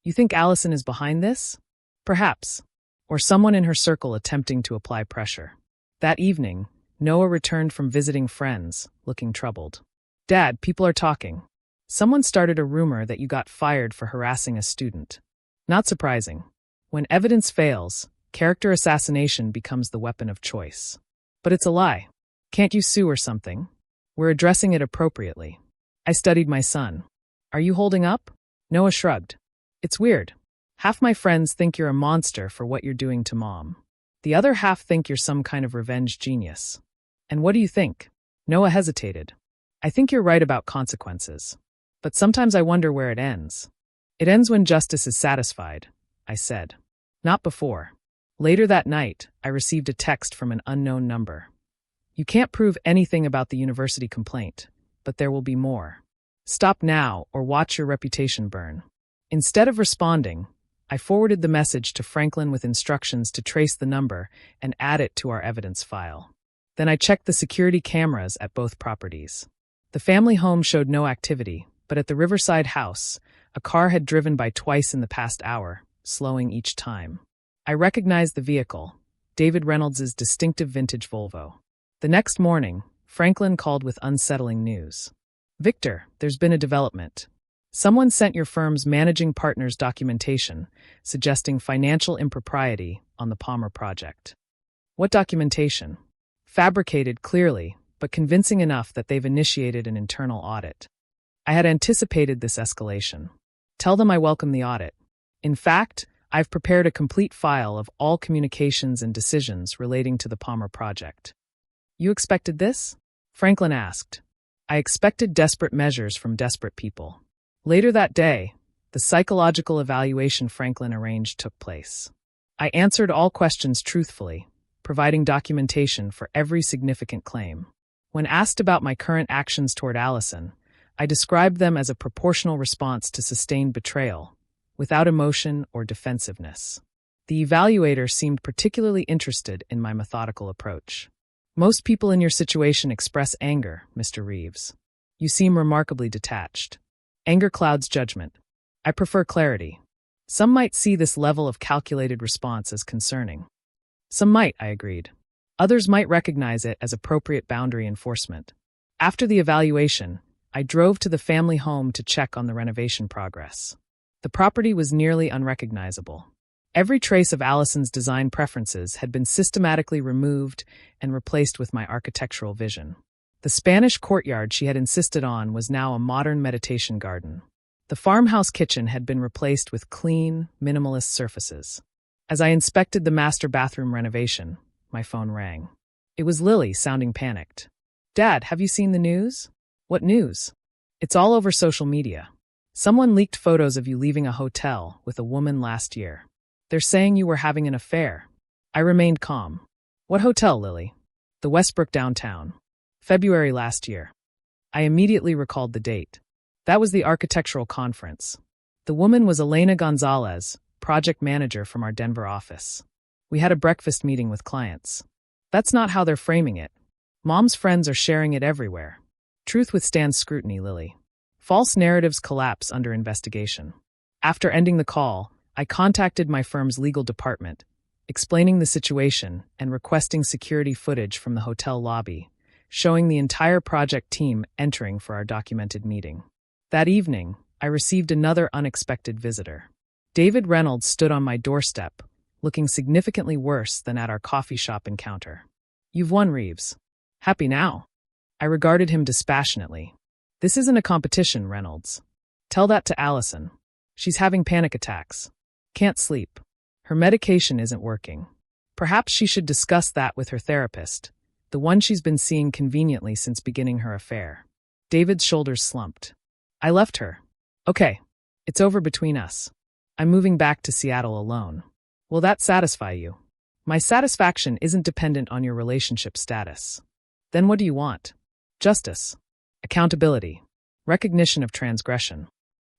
You think Allison is behind this? Perhaps. Or someone in her circle attempting to apply pressure. That evening, Noah returned from visiting friends, looking troubled. Dad, people are talking. Someone started a rumor that you got fired for harassing a student. Not surprising. When evidence fails, character assassination becomes the weapon of choice. But it's a lie. Can't you sue or something? We're addressing it appropriately. I studied my son. Are you holding up? Noah shrugged. It's weird. Half my friends think you're a monster for what you're doing to Mom. The other half think you're some kind of revenge genius. And what do you think? Noah hesitated. I think you're right about consequences. But sometimes I wonder where it ends. It ends when justice is satisfied, I said. Not before. Later that night, I received a text from an unknown number. You can't prove anything about the university complaint, but there will be more. Stop now or watch your reputation burn. Instead of responding, I forwarded the message to Franklin with instructions to trace the number and add it to our evidence file. Then I checked the security cameras at both properties. The family home showed no activity, but at the Riverside house, a car had driven by twice in the past hour, slowing each time. I recognized the vehicle, David Reynolds' distinctive vintage Volvo. The next morning, Franklin called with unsettling news. Victor, there's been a development. Someone sent your firm's managing partner's documentation, suggesting financial impropriety on the Palmer project. What documentation? Fabricated clearly, but convincing enough that they've initiated an internal audit. I had anticipated this escalation. Tell them I welcome the audit. In fact, I've prepared a complete file of all communications and decisions relating to the Palmer project. You expected this? Franklin asked. I expected desperate measures from desperate people. Later that day, the psychological evaluation Franklin arranged took place. I answered all questions truthfully, providing documentation for every significant claim. When asked about my current actions toward Allison, I described them as a proportional response to sustained betrayal, without emotion or defensiveness. The evaluator seemed particularly interested in my methodical approach. Most people in your situation express anger, Mr. Reeves. You seem remarkably detached. Anger clouds judgment. I prefer clarity. Some might see this level of calculated response as concerning. Some might, I agreed. Others might recognize it as appropriate boundary enforcement. After the evaluation, I drove to the family home to check on the renovation progress. The property was nearly unrecognizable. Every trace of Allison's design preferences had been systematically removed and replaced with my architectural vision. The Spanish courtyard she had insisted on was now a modern meditation garden. The farmhouse kitchen had been replaced with clean, minimalist surfaces. As I inspected the master bathroom renovation, my phone rang. It was Lily, sounding panicked. Dad, have you seen the news? What news? It's all over social media. Someone leaked photos of you leaving a hotel with a woman last year. They're saying you were having an affair. I remained calm. What hotel, Lily? The Westbrook downtown. February last year. I immediately recalled the date. That was the architectural conference. The woman was Elena Gonzalez, project manager from our Denver office. We had a breakfast meeting with clients. That's not how they're framing it. Mom's friends are sharing it everywhere. Truth withstands scrutiny, Lily. False narratives collapse under investigation. After ending the call, I contacted my firm's legal department, explaining the situation and requesting security footage from the hotel lobby, showing the entire project team entering for our documented meeting. That evening, I received another unexpected visitor. David Reynolds stood on my doorstep, looking significantly worse than at our coffee shop encounter. You've won, Reeves. Happy now? I regarded him dispassionately. This isn't a competition, Reynolds. Tell that to Allison. She's having panic attacks. Can't sleep. Her medication isn't working. Perhaps she should discuss that with her therapist, the one she's been seeing conveniently since beginning her affair. David's shoulders slumped. I left her. Okay, it's over between us. I'm moving back to Seattle alone. Will that satisfy you? My satisfaction isn't dependent on your relationship status. Then what do you want? Justice. Accountability. Recognition of transgression.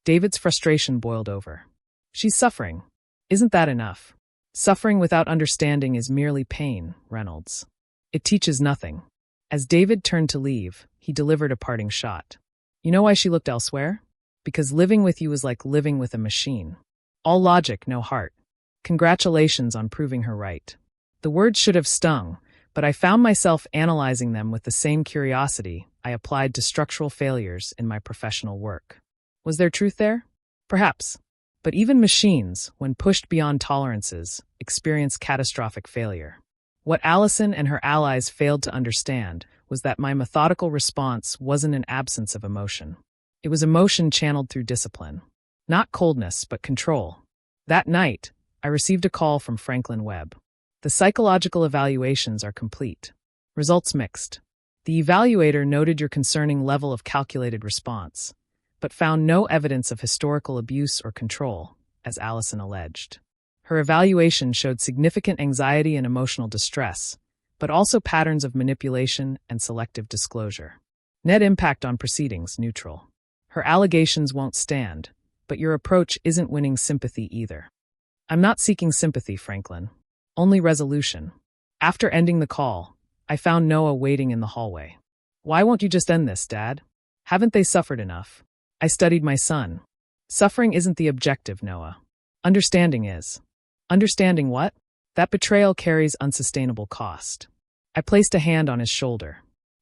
David's frustration boiled over. She's suffering. Isn't that enough? Suffering without understanding is merely pain, Reynolds. It teaches nothing. As David turned to leave, he delivered a parting shot. You know why she looked elsewhere? Because living with you is like living with a machine. All logic, no heart. Congratulations on proving her right. The words should have stung, but I found myself analyzing them with the same curiosity I applied to structural failures in my professional work. Was there truth there? Perhaps. But even machines, when pushed beyond tolerances, experience catastrophic failure. What Allison and her allies failed to understand was that my methodical response wasn't an absence of emotion. It was emotion channeled through discipline. Not coldness, but control. That night, I received a call from Franklin Webb. The psychological evaluations are complete. Results mixed. The evaluator noted your concerning level of calculated response, but found no evidence of historical abuse or control, as Allison alleged. Her evaluation showed significant anxiety and emotional distress, but also patterns of manipulation and selective disclosure. Net impact on proceedings, neutral. Her allegations won't stand, but your approach isn't winning sympathy either. I'm not seeking sympathy, Franklin. Only resolution. After ending the call, I found Noah waiting in the hallway. Why won't you just end this, Dad? Haven't they suffered enough? I studied my son. Suffering isn't the objective, Noah. Understanding is. Understanding what? That betrayal carries unsustainable cost. I placed a hand on his shoulder.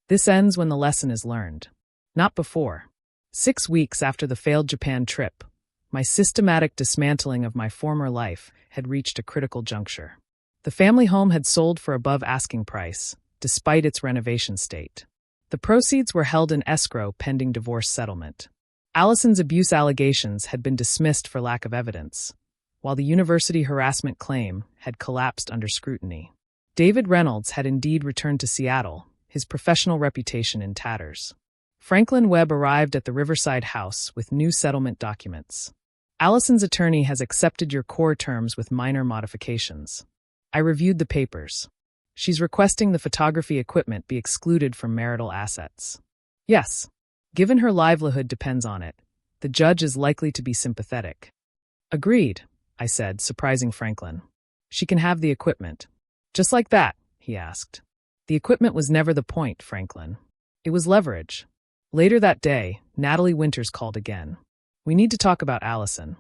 This ends when the lesson is learned. Not before. 6 weeks after the failed Japan trip, my systematic dismantling of my former life had reached a critical juncture. The family home had sold for above asking price, despite its renovation state. The proceeds were held in escrow pending divorce settlement. Allison's abuse allegations had been dismissed for lack of evidence, while the university harassment claim had collapsed under scrutiny. David Reynolds had indeed returned to Seattle, his professional reputation in tatters. Franklin Webb arrived at the Riverside house with new settlement documents. Allison's attorney has accepted your core terms with minor modifications. I reviewed the papers. She's requesting the photography equipment be excluded from marital assets. Yes. Given her livelihood depends on it, the judge is likely to be sympathetic. Agreed, I said, surprising Franklin. She can have the equipment. Just like that, he asked. The equipment was never the point, Franklin. It was leverage. Later that day, Natalie Winters called again. We need to talk about Allison.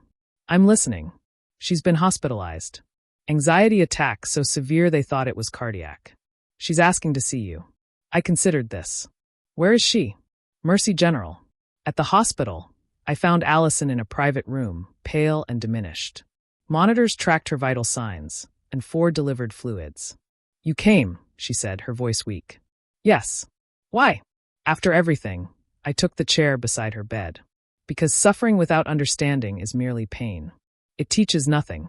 I'm listening. She's been hospitalized. Anxiety attack so severe they thought it was cardiac. She's asking to see you. I considered this. Where is she? Mercy General. At the hospital, I found Allison in a private room, pale and diminished. Monitors tracked her vital signs, and 4 delivered fluids. You came, she said, her voice weak. Yes. Why? After everything, I took the chair beside her bed. Because suffering without understanding is merely pain. It teaches nothing.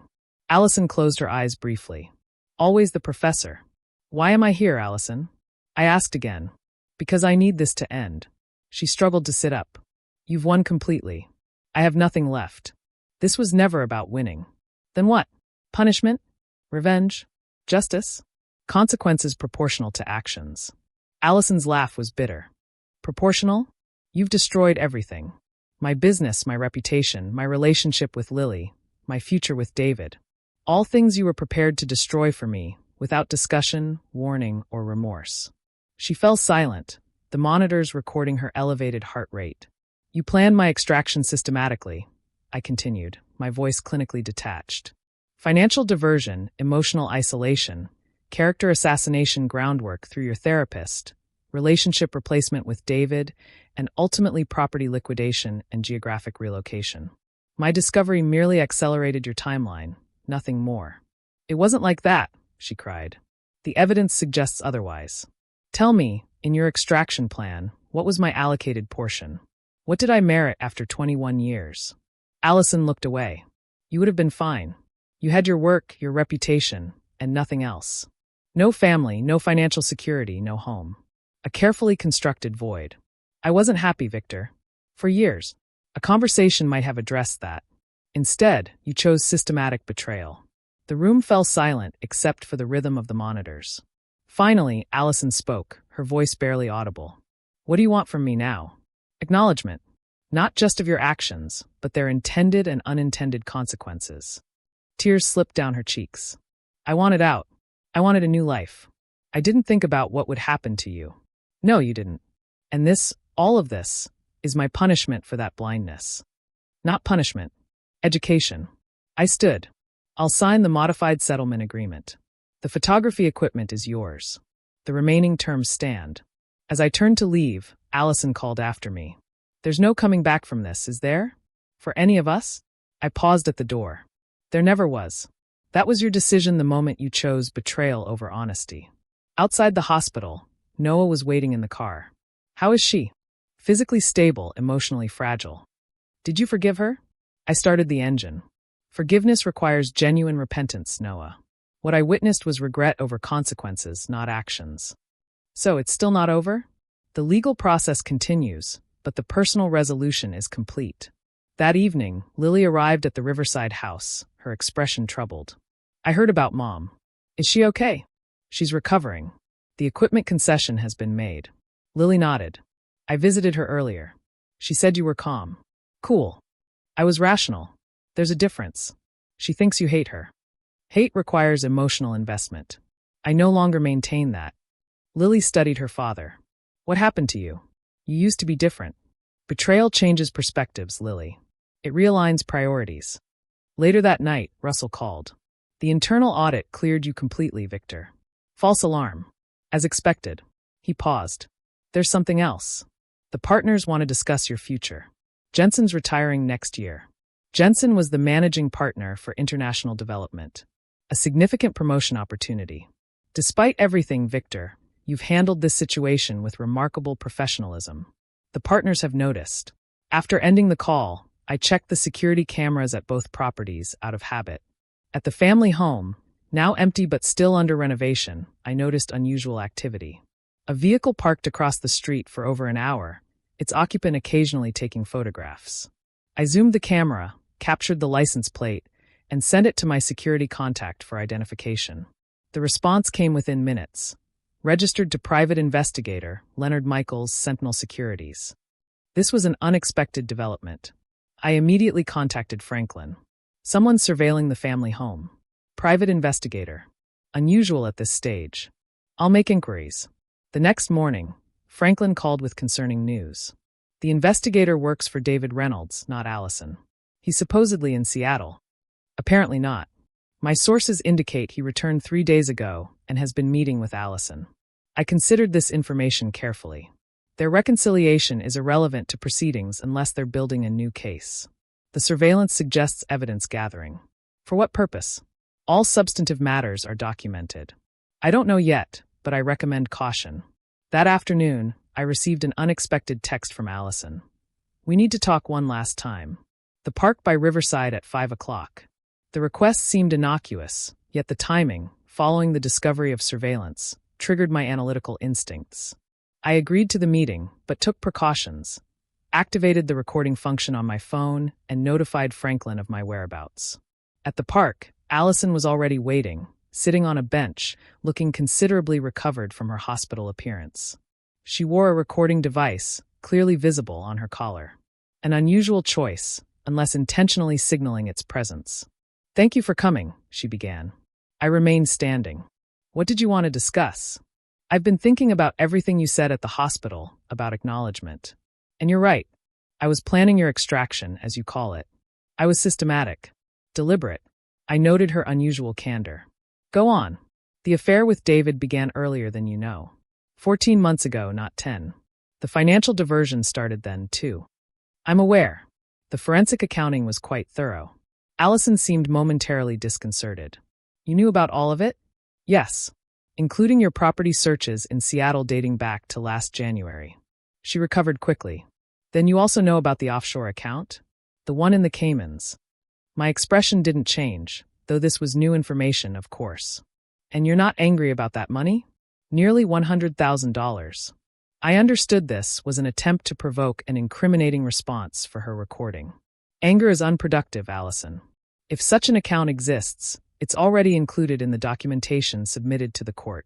Allison closed her eyes briefly. Always the professor. Why am I here, Allison? I asked again. Because I need this to end. She struggled to sit up. You've won completely. I have nothing left. This was never about winning. Then what? Punishment? Revenge? Justice? Consequences proportional to actions. Allison's laugh was bitter. Proportional? You've destroyed everything. My business, my reputation, my relationship with Lily, my future with David. All things you were prepared to destroy for me, without discussion, warning, or remorse. She fell silent, the monitors recording her elevated heart rate. You planned my extraction systematically, I continued, my voice clinically detached. Financial diversion, emotional isolation, character assassination groundwork through your therapist, relationship replacement with David, and ultimately property liquidation and geographic relocation. My discovery merely accelerated your timeline, nothing more. It wasn't like that, she cried. The evidence suggests otherwise. Tell me, in your extraction plan, what was my allocated portion? What did I merit after 21 years? Allison looked away. You would have been fine. You had your work, your reputation, and nothing else. No family, no financial security, no home. A carefully constructed void. I wasn't happy, Victor. For years. A conversation might have addressed that. Instead, you chose systematic betrayal. The room fell silent except for the rhythm of the monitors. Finally, Allison spoke, her voice barely audible. What do you want from me now? Acknowledgement. Not just of your actions, but their intended and unintended consequences. Tears slipped down her cheeks. I wanted out. I wanted a new life. I didn't think about what would happen to you. No, you didn't. And this, all of this, is my punishment for that blindness. Not punishment. Education. I stood. I'll sign the modified settlement agreement. The photography equipment is yours. The remaining terms stand. As I turned to leave, Allison called after me. There's no coming back from this, is there? For any of us? I paused at the door. There never was. That was your decision the moment you chose betrayal over honesty. Outside the hospital, Noah was waiting in the car. How is she? Physically stable, emotionally fragile. Did you forgive her? I started the engine. Forgiveness requires genuine repentance, Noah. What I witnessed was regret over consequences, not actions. So it's still not over? The legal process continues, but the personal resolution is complete. That evening, Lily arrived at the Riverside house, her expression troubled. I heard about Mom. Is she okay? She's recovering. The equipment concession has been made. Lily nodded. I visited her earlier. She said you were calm. Cool. I was rational. There's a difference. She thinks you hate her. Hate requires emotional investment. I no longer maintain that. Lily studied her father. What happened to you? You used to be different. Betrayal changes perspectives, Lily. It realigns priorities. Later that night, Russell called. The internal audit cleared you completely, Victor. False alarm. As expected. He paused. There's something else. The partners want to discuss your future. Jensen's retiring next year. Jensen was the managing partner for international development. A significant promotion opportunity. Despite everything, Victor, you've handled this situation with remarkable professionalism. The partners have noticed. After ending the call, I checked the security cameras at both properties out of habit. At the family home, now empty but still under renovation, I noticed unusual activity. A vehicle parked across the street for over an hour, its occupant occasionally taking photographs. I zoomed the camera, captured the license plate, and sent it to my security contact for identification. The response came within minutes. Registered to private investigator, Leonard Michaels, Sentinel Securities. This was an unexpected development. I immediately contacted Franklin. Someone's surveilling the family home. Private investigator. Unusual at this stage. I'll make inquiries. The next morning, Franklin called with concerning news. The investigator works for David Reynolds, not Allison. He's supposedly in Seattle. Apparently not. My sources indicate he returned 3 days ago and has been meeting with Allison. I considered this information carefully. Their reconciliation is irrelevant to proceedings unless they're building a new case. The surveillance suggests evidence gathering. For what purpose? All substantive matters are documented. I don't know yet, but I recommend caution. That afternoon, I received an unexpected text from Allison. We need to talk one last time. The park by Riverside at 5 o'clock. The request seemed innocuous, yet the timing, following the discovery of surveillance, triggered my analytical instincts. I agreed to the meeting, but took precautions, activated the recording function on my phone, and notified Franklin of my whereabouts. At the park, Allison was already waiting, sitting on a bench, looking considerably recovered from her hospital appearance. She wore a recording device, clearly visible on her collar. An unusual choice, unless intentionally signaling its presence. Thank you for coming, she began. I remained standing. What did you want to discuss? I've been thinking about everything you said at the hospital, about acknowledgement. And you're right. I was planning your extraction, as you call it. I was systematic. Deliberate. I noted her unusual candor. Go on. The affair with David began earlier than you know. 14 months ago, not 10. The financial diversion started then, too. I'm aware. The forensic accounting was quite thorough. Allison seemed momentarily disconcerted. You knew about all of it? Yes. Including your property searches in Seattle dating back to last January. She recovered quickly. Then you also know about the offshore account? The one in the Caymans. My expression didn't change, though this was new information, of course. And you're not angry about that money? Nearly $100,000. I understood this was an attempt to provoke an incriminating response for her recording. Anger is unproductive, Allison. If such an account exists, it's already included in the documentation submitted to the court.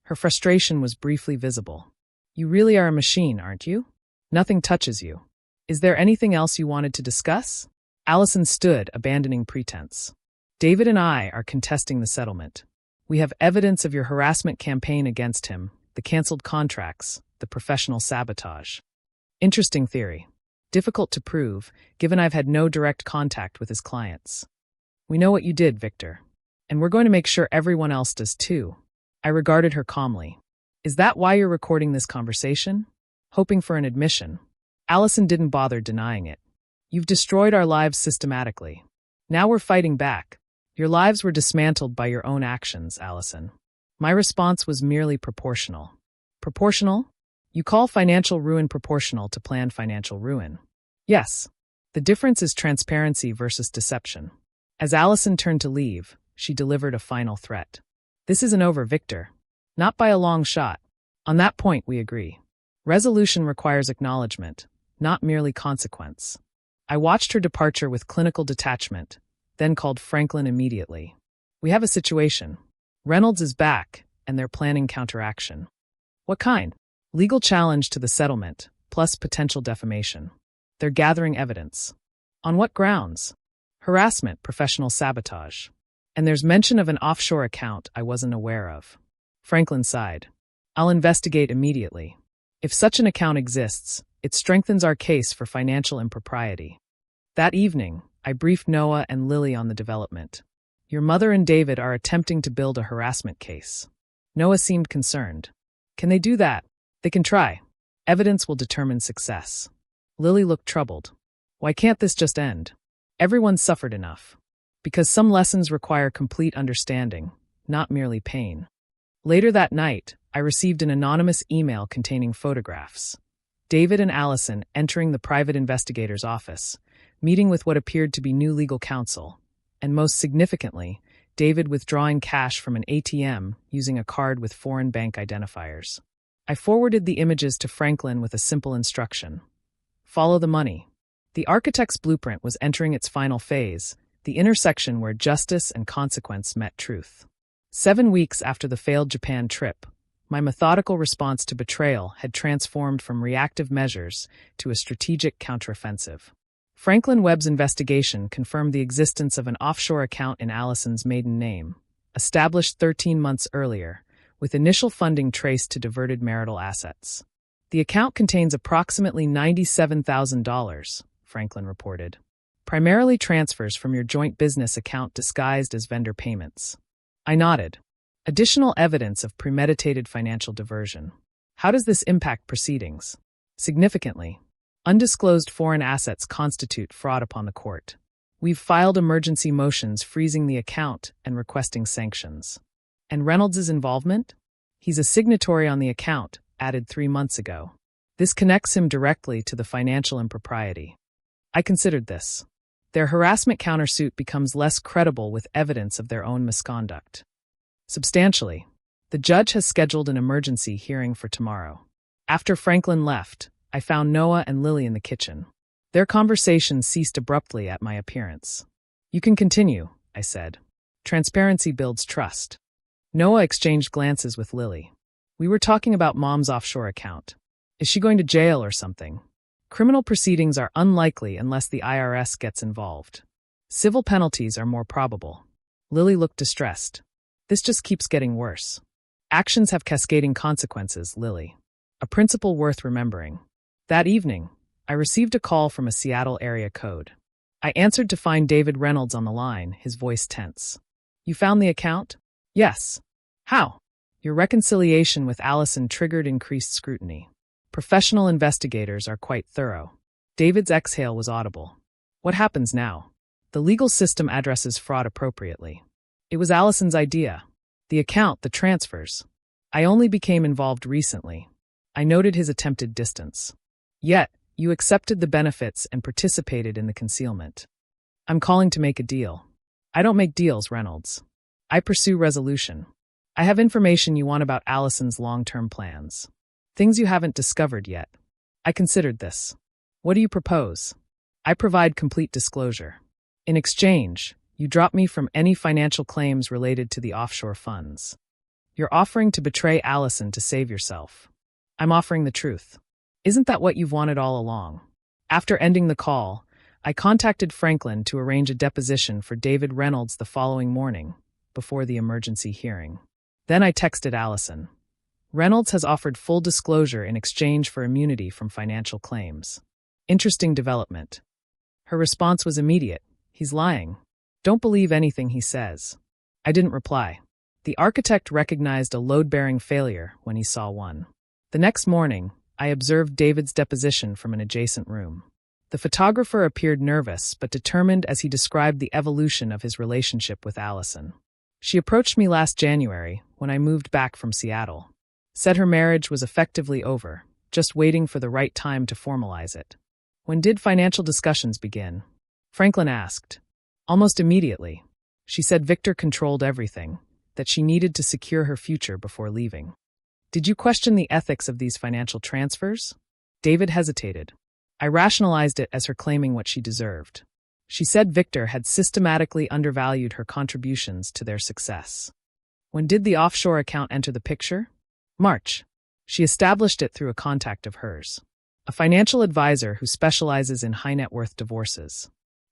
Her frustration was briefly visible. You really are a machine, aren't you? Nothing touches you. Is there anything else you wanted to discuss? Allison stood, abandoning pretense. David and I are contesting the settlement. We have evidence of your harassment campaign against him, the canceled contracts, the professional sabotage. Interesting theory. Difficult to prove, given I've had no direct contact with his clients. We know what you did, Victor. And we're going to make sure everyone else does too. I regarded her calmly. Is that why you're recording this conversation? Hoping for an admission. Allison didn't bother denying it. You've destroyed our lives systematically. Now we're fighting back. Your lives were dismantled by your own actions, Allison. My response was merely proportional. Proportional? You call financial ruin proportional to planned financial ruin. Yes. The difference is transparency versus deception. As Allison turned to leave, she delivered a final threat. This isn't over, Victor. Not by a long shot. On that point, we agree. Resolution requires acknowledgement, not merely consequence. I watched her departure with clinical detachment, then called Franklin immediately. We have a situation. Reynolds is back, and they're planning counteraction. What kind? Legal challenge to the settlement, plus potential defamation. They're gathering evidence. On what grounds? Harassment, professional sabotage. And there's mention of an offshore account I wasn't aware of. Franklin sighed. I'll investigate immediately. If such an account exists, it strengthens our case for financial impropriety. That evening, I briefed Noah and Lily on the development. Your mother and David are attempting to build a harassment case. Noah seemed concerned. Can they do that? They can try. Evidence will determine success. Lily looked troubled. Why can't this just end? Everyone's suffered enough. Because some lessons require complete understanding, not merely pain. Later that night, I received an anonymous email containing photographs. David and Allison entering the private investigator's office, meeting with what appeared to be new legal counsel, and most significantly, David withdrawing cash from an ATM using a card with foreign bank identifiers. I forwarded the images to Franklin with a simple instruction. Follow the money. The architect's blueprint was entering its final phase, the intersection where justice and consequence met truth. 7 weeks after the failed Japan trip, my methodical response to betrayal had transformed from reactive measures to a strategic counteroffensive. Franklin Webb's investigation confirmed the existence of an offshore account in Allison's maiden name, established 13 months earlier, with initial funding traced to diverted marital assets. The account contains approximately $97,000, Franklin reported. Primarily transfers from your joint business account disguised as vendor payments. I nodded. Additional evidence of premeditated financial diversion. How does this impact proceedings? Significantly. Undisclosed foreign assets constitute fraud upon the court. We've filed emergency motions freezing the account and requesting sanctions. And Reynolds' involvement? He's a signatory on the account, added 3 months ago. This connects him directly to the financial impropriety. I considered this. Their harassment countersuit becomes less credible with evidence of their own misconduct. Substantially. The judge has scheduled an emergency hearing for tomorrow. After Franklin left, I found Noah and Lily in the kitchen. Their conversation ceased abruptly at my appearance. You can continue, I said. Transparency builds trust. Noah exchanged glances with Lily. We were talking about Mom's offshore account. Is she going to jail or something? Criminal proceedings are unlikely unless the IRS gets involved. Civil penalties are more probable. Lily looked distressed. This just keeps getting worse. Actions have cascading consequences, Lily. A principle worth remembering. That evening, I received a call from a Seattle area code. I answered to find David Reynolds on the line, his voice tense. You found the account? Yes. How? Your reconciliation with Allison triggered increased scrutiny. Professional investigators are quite thorough. David's exhale was audible. What happens now? The legal system addresses fraud appropriately. It was Allison's idea. The account, the transfers. I only became involved recently. I noted his attempted distance. Yet, you accepted the benefits and participated in the concealment. I'm calling to make a deal. I don't make deals, Reynolds. I pursue resolution. I have information you want about Allison's long-term plans. Things you haven't discovered yet. I considered this. What do you propose? I provide complete disclosure. In exchange, you drop me from any financial claims related to the offshore funds. You're offering to betray Allison to save yourself. I'm offering the truth. Isn't that what you've wanted all along? After ending the call, I contacted Franklin to arrange a deposition for David Reynolds the following morning, before the emergency hearing. Then I texted Allison. Reynolds has offered full disclosure in exchange for immunity from financial claims. Interesting development. Her response was immediate. He's lying. Don't believe anything he says. I didn't reply. The architect recognized a load-bearing failure when he saw one. The next morning, I observed David's deposition from an adjacent room. The photographer appeared nervous but determined as he described the evolution of his relationship with Allison. She approached me last January when I moved back from Seattle. Said her marriage was effectively over, just waiting for the right time to formalize it. When did financial discussions begin? Franklin asked. Almost immediately. She said Victor controlled everything, that she needed to secure her future before leaving. Did you question the ethics of these financial transfers? David hesitated. I rationalized it as her claiming what she deserved. She said Victor had systematically undervalued her contributions to their success. When did the offshore account enter the picture? March. She established it through a contact of hers, a financial advisor who specializes in high-net-worth divorces.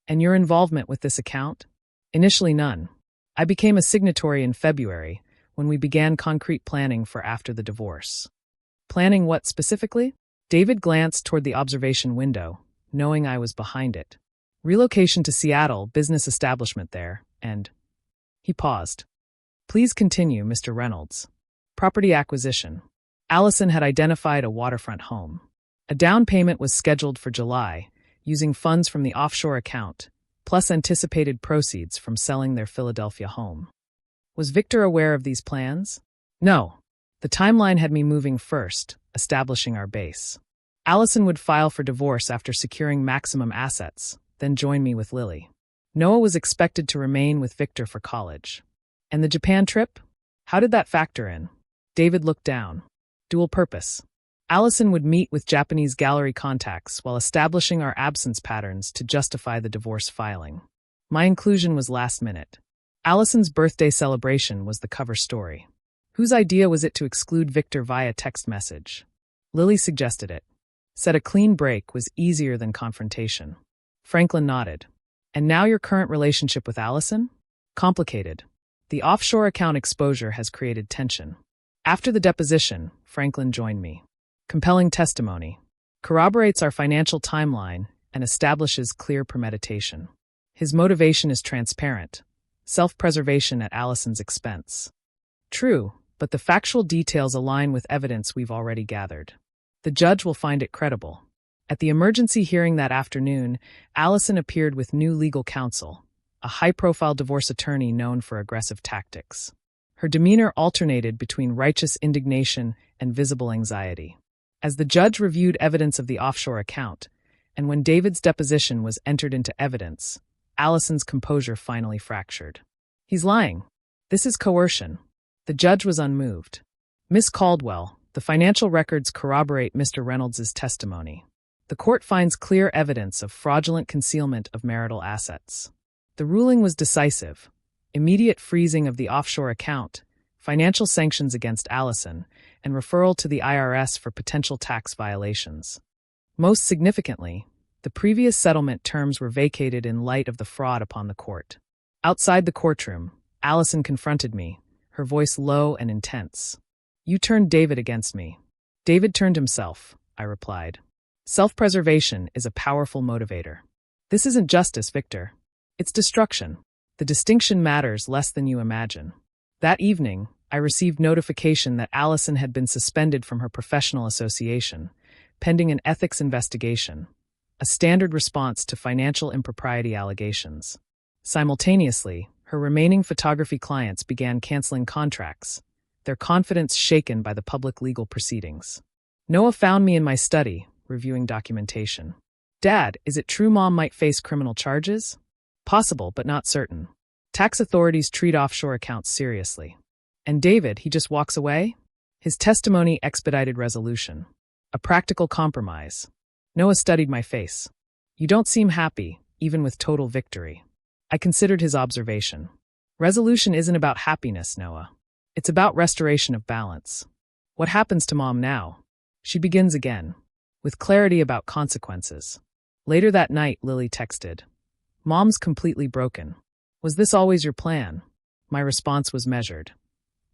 And your involvement with this account? Initially none. I became a signatory in February, when we began concrete planning for after the divorce. Planning what specifically? David glanced toward the observation window, knowing I was behind it. Relocation to Seattle, business establishment there, and... He paused. Please continue, Mr. Reynolds. Property acquisition. Allison had identified a waterfront home. A down payment was scheduled for July, using funds from the offshore account, plus anticipated proceeds from selling their Philadelphia home. Was Victor aware of these plans? No. The timeline had me moving first, establishing our base. Allison would file for divorce after securing maximum assets, then join me with Lily. Noah was expected to remain with Victor for college. And the Japan trip? How did that factor in? David looked down. Dual purpose. Allison would meet with Japanese gallery contacts while establishing our absence patterns to justify the divorce filing. My inclusion was last minute. Allison's birthday celebration was the cover story. Whose idea was it to exclude Victor via text message? Lily suggested it. Said a clean break was easier than confrontation. Franklin nodded. And now your current relationship with Allison? Complicated. The offshore account exposure has created tension. After the deposition, Franklin joined me. Compelling testimony. Corroborates our financial timeline and establishes clear premeditation. His motivation is transparent. Self-preservation at Allison's expense. True, but the factual details align with evidence we've already gathered. The judge will find it credible. At the emergency hearing that afternoon, Allison appeared with new legal counsel, a high-profile divorce attorney known for aggressive tactics. Her demeanor alternated between righteous indignation and visible anxiety. As the judge reviewed evidence of the offshore account, and when David's deposition was entered into evidence, Allison's composure finally fractured. He's lying. This is coercion. The judge was unmoved. Miss Caldwell, the financial records corroborate Mr. Reynolds' testimony. The court finds clear evidence of fraudulent concealment of marital assets. The ruling was decisive. Immediate freezing of the offshore account, financial sanctions against Allison, and referral to the IRS for potential tax violations. Most significantly, the previous settlement terms were vacated in light of the fraud upon the court. Outside the courtroom, Allison confronted me, her voice low and intense. You turned David against me. David turned himself, I replied. Self-preservation is a powerful motivator. This isn't justice, Victor. It's destruction. The distinction matters less than you imagine. That evening, I received notification that Allison had been suspended from her professional association, pending an ethics investigation, a standard response to financial impropriety allegations. Simultaneously, her remaining photography clients began canceling contracts, their confidence shaken by the public legal proceedings. Noah found me in my study, reviewing documentation. Dad, is it true Mom might face criminal charges? Possible, but not certain. Tax authorities treat offshore accounts seriously. And David, he just walks away? His testimony expedited resolution. A practical compromise. Noah studied my face. You don't seem happy, even with total victory. I considered his observation. Resolution isn't about happiness, Noah. It's about restoration of balance. What happens to Mom now? She begins again, with clarity about consequences. Later that night, Lily texted. Mom's completely broken. Was this always your plan? My response was measured.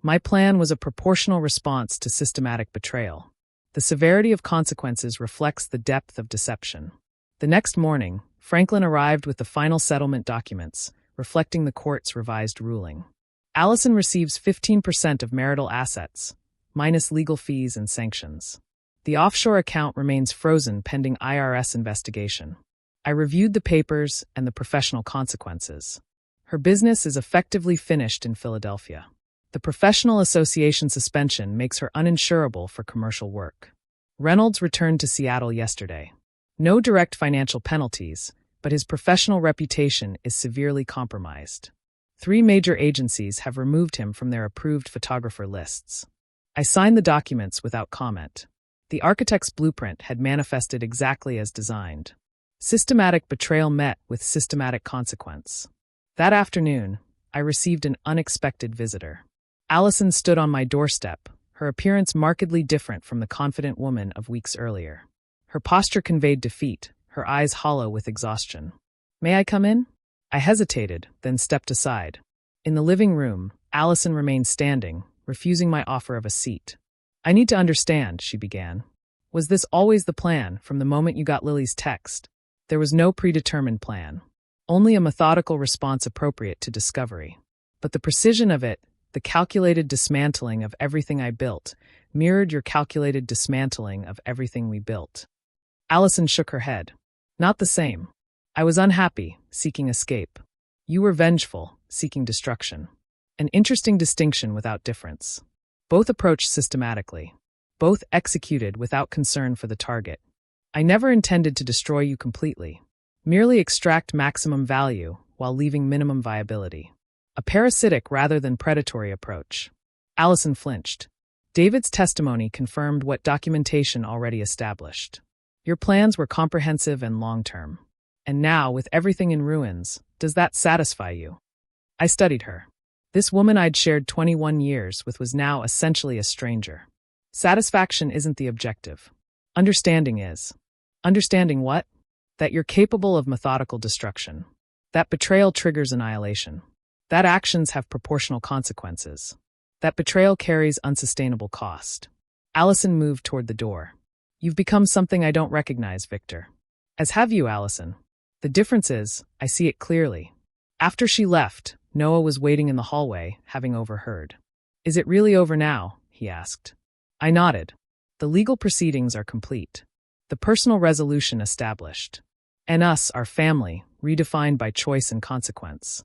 My plan was a proportional response to systematic betrayal. The severity of consequences reflects the depth of deception. The next morning, Franklin arrived with the final settlement documents, reflecting the court's revised ruling. Allison receives 15% of marital assets, minus legal fees and sanctions. The offshore account remains frozen pending IRS investigation. I reviewed the papers and the professional consequences. Her business is effectively finished in Philadelphia. The professional association suspension makes her uninsurable for commercial work. Reynolds returned to Seattle yesterday. No direct financial penalties, but his professional reputation is severely compromised. 3 major agencies have removed him from their approved photographer lists. I signed the documents without comment. The architect's blueprint had manifested exactly as designed. Systematic betrayal met with systematic consequence. That afternoon, I received an unexpected visitor. Allison stood on my doorstep, her appearance markedly different from the confident woman of weeks earlier. Her posture conveyed defeat, her eyes hollow with exhaustion. "May I come in?" I hesitated, then stepped aside. In the living room, Allison remained standing, refusing my offer of a seat. "I need to understand," she began. "Was this always the plan from the moment you got Lily's text?" There was no predetermined plan. Only a methodical response appropriate to discovery. But the precision of it, the calculated dismantling of everything I built, mirrored your calculated dismantling of everything we built. Allison shook her head. "Not the same. I was unhappy, seeking escape. You were vengeful, seeking destruction. An interesting distinction without difference. Both approached systematically. Both executed without concern for the target. I never intended to destroy you completely. Merely extract maximum value while leaving minimum viability. A parasitic rather than predatory approach." Allison flinched. David's testimony confirmed what documentation already established. Your plans were comprehensive and long-term. And now, with everything in ruins, does that satisfy you? I studied her. This woman I'd shared 21 years with was now essentially a stranger. Satisfaction isn't the objective. Understanding is. Understanding what? That you're capable of methodical destruction. That betrayal triggers annihilation. That actions have proportional consequences. That betrayal carries unsustainable cost. Allison moved toward the door. You've become something I don't recognize, Victor. As have you, Allison. The difference is, I see it clearly. After she left, Noah was waiting in the hallway, having overheard. Is it really over now? He asked. I nodded. The legal proceedings are complete. The personal resolution established. And us, our family, redefined by choice and consequence.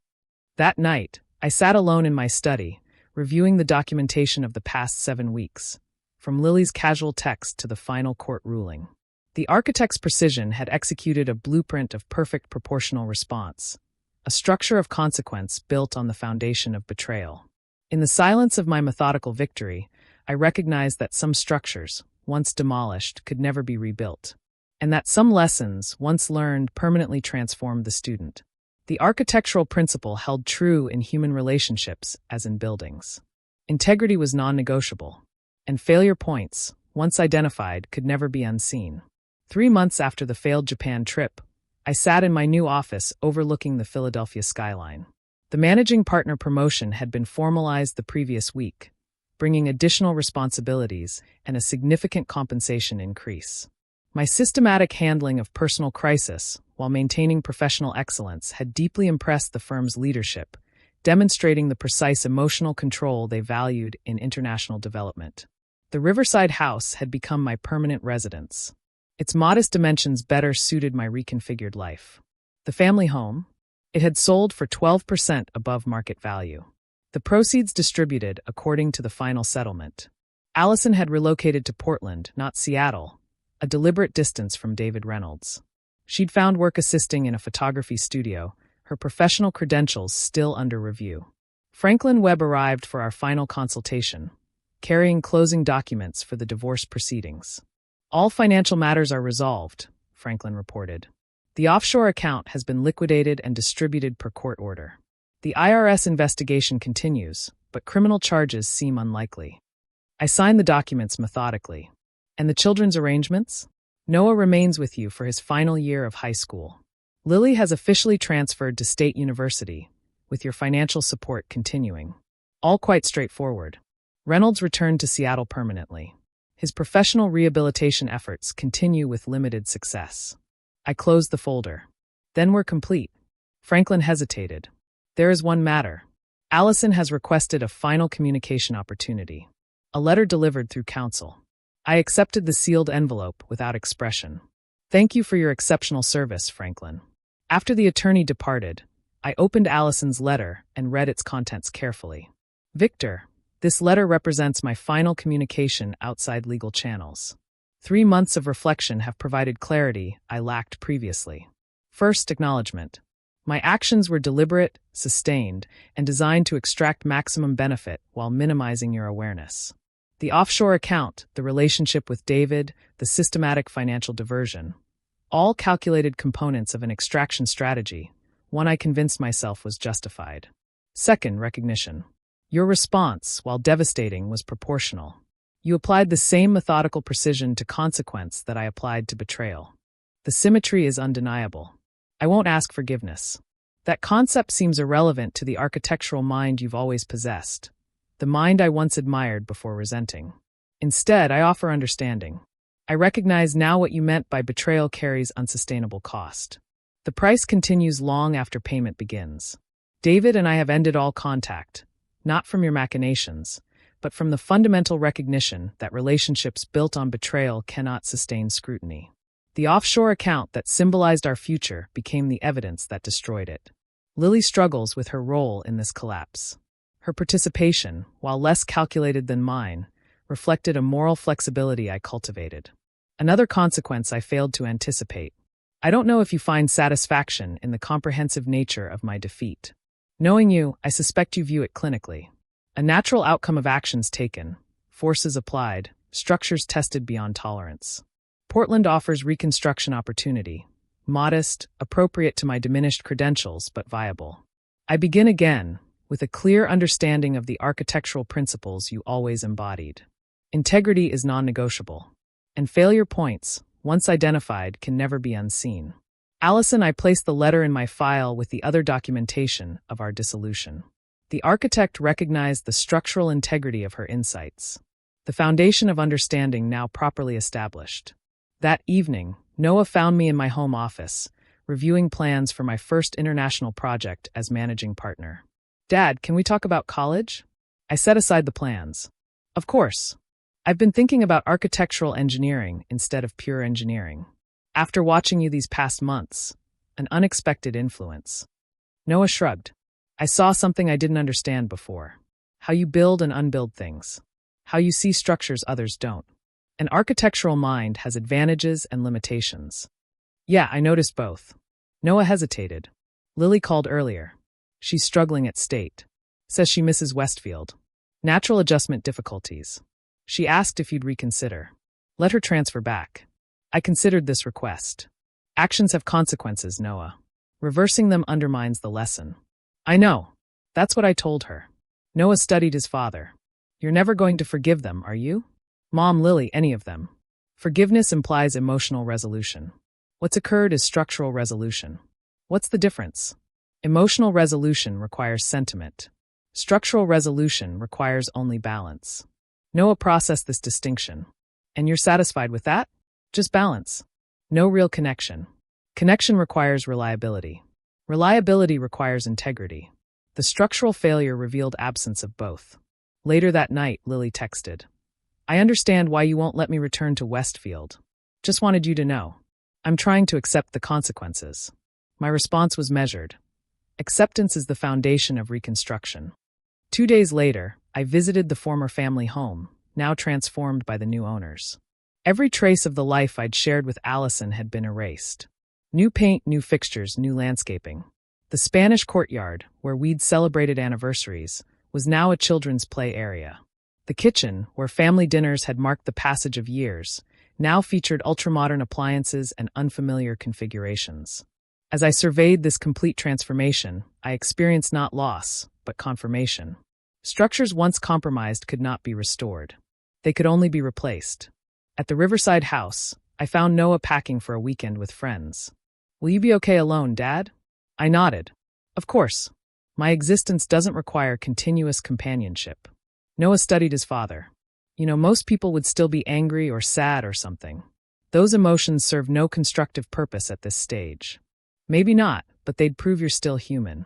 That night, I sat alone in my study, reviewing the documentation of the past 7 weeks, from Lily's casual text to the final court ruling. The architect's precision had executed a blueprint of perfect proportional response, a structure of consequence built on the foundation of betrayal. In the silence of my methodical victory, I recognized that some structures, once demolished, could never be rebuilt, and that some lessons, once learned, permanently transformed the student. The architectural principle held true in human relationships as in buildings. Integrity was non-negotiable, and failure points, once identified, could never be unseen. 3 months after the failed Japan trip, I sat in my new office overlooking the Philadelphia skyline. The managing partner promotion had been formalized the previous week, bringing additional responsibilities and a significant compensation increase. My systematic handling of personal crisis while maintaining professional excellence had deeply impressed the firm's leadership, demonstrating the precise emotional control they valued in international development. The Riverside House had become my permanent residence. Its modest dimensions better suited my reconfigured life. The family home? It had sold for 12% above market value. The proceeds distributed according to the final settlement. Allison had relocated to Portland, not Seattle, a deliberate distance from David Reynolds. She'd found work assisting in a photography studio, her professional credentials still under review. Franklin Webb arrived for our final consultation, carrying closing documents for the divorce proceedings. All financial matters are resolved, Franklin reported. The offshore account has been liquidated and distributed per court order. The IRS investigation continues, but criminal charges seem unlikely. I signed the documents methodically. And the children's arrangements? Noah remains with you for his final year of high school. Lily has officially transferred to State University, with your financial support continuing. All quite straightforward. Reynolds returned to Seattle permanently. His professional rehabilitation efforts continue with limited success. I closed the folder. Then we're complete. Franklin hesitated. There is one matter. Allison has requested a final communication opportunity. A letter delivered through counsel. I accepted the sealed envelope without expression. Thank you for your exceptional service, Franklin. After the attorney departed, I opened Allison's letter and read its contents carefully. Victor, this letter represents my final communication outside legal channels. 3 months of reflection have provided clarity I lacked previously. First, acknowledgement. My actions were deliberate, sustained, and designed to extract maximum benefit while minimizing your awareness. The offshore account, the relationship with David, the systematic financial diversion, all calculated components of an extraction strategy, one I convinced myself was justified. Second, recognition. Your response, while devastating, was proportional. You applied the same methodical precision to consequence that I applied to betrayal. The symmetry is undeniable. I won't ask forgiveness. That concept seems irrelevant to the architectural mind you've always possessed, the mind I once admired before resenting. Instead, I offer understanding. I recognize now what you meant by betrayal carries unsustainable cost. The price continues long after payment begins. David and I have ended all contact, not from your machinations, but from the fundamental recognition that relationships built on betrayal cannot sustain scrutiny. The offshore account that symbolized our future became the evidence that destroyed it. Lily struggles with her role in this collapse. Her participation, while less calculated than mine, reflected a moral flexibility I cultivated. Another consequence I failed to anticipate. I don't know if you find satisfaction in the comprehensive nature of my defeat. Knowing you, I suspect you view it clinically. A natural outcome of actions taken, forces applied, structures tested beyond tolerance. Portland offers reconstruction opportunity. Modest, appropriate to my diminished credentials, but viable. I begin again, with a clear understanding of the architectural principles you always embodied. Integrity is non-negotiable, and failure points, once identified, can never be unseen. Allison, I placed the letter in my file with the other documentation of our dissolution. The architect recognized the structural integrity of her insights, the foundation of understanding now properly established. That evening, Noah found me in my home office, reviewing plans for my first international project as managing partner. Dad, can we talk about college? I set aside the plans. Of course. I've been thinking about architectural engineering instead of pure engineering. After watching you these past months, an unexpected influence. Noah shrugged. I saw something I didn't understand before. How you build and unbuild things. How you see structures others don't. An architectural mind has advantages and limitations. Yeah, I noticed both. Noah hesitated. Lily called earlier. She's struggling at state. Says she misses Westfield. Natural adjustment difficulties. She asked if you'd reconsider. Let her transfer back. I considered this request. Actions have consequences, Noah. Reversing them undermines the lesson. I know. That's what I told her. Noah studied his father. You're never going to forgive them, are you? Mom, Lily, any of them. Forgiveness implies emotional resolution. What's occurred is structural resolution. What's the difference? Emotional resolution requires sentiment. Structural resolution requires only balance. Noah processed this distinction. And you're satisfied with that? Just balance. No real connection. Connection requires reliability. Reliability requires integrity. The structural failure revealed absence of both. Later that night, Lily texted. I understand why you won't let me return to Westfield. Just wanted you to know. I'm trying to accept the consequences. My response was measured. Acceptance is the foundation of reconstruction. 2 days later, I visited the former family home, now transformed by the new owners. Every trace of the life I'd shared with Allison had been erased. New paint, new fixtures, new landscaping. The Spanish courtyard, where we'd celebrated anniversaries, was now a children's play area. The kitchen, where family dinners had marked the passage of years, now featured ultramodern appliances and unfamiliar configurations. As I surveyed this complete transformation, I experienced not loss, but confirmation. Structures once compromised could not be restored. They could only be replaced. At the Riverside house, I found Noah packing for a weekend with friends. Will you be okay alone, Dad? I nodded. Of course. My existence doesn't require continuous companionship. Noah studied his father. Most people would still be angry or sad or something. Those emotions serve no constructive purpose at this stage. Maybe not, but they'd prove you're still human.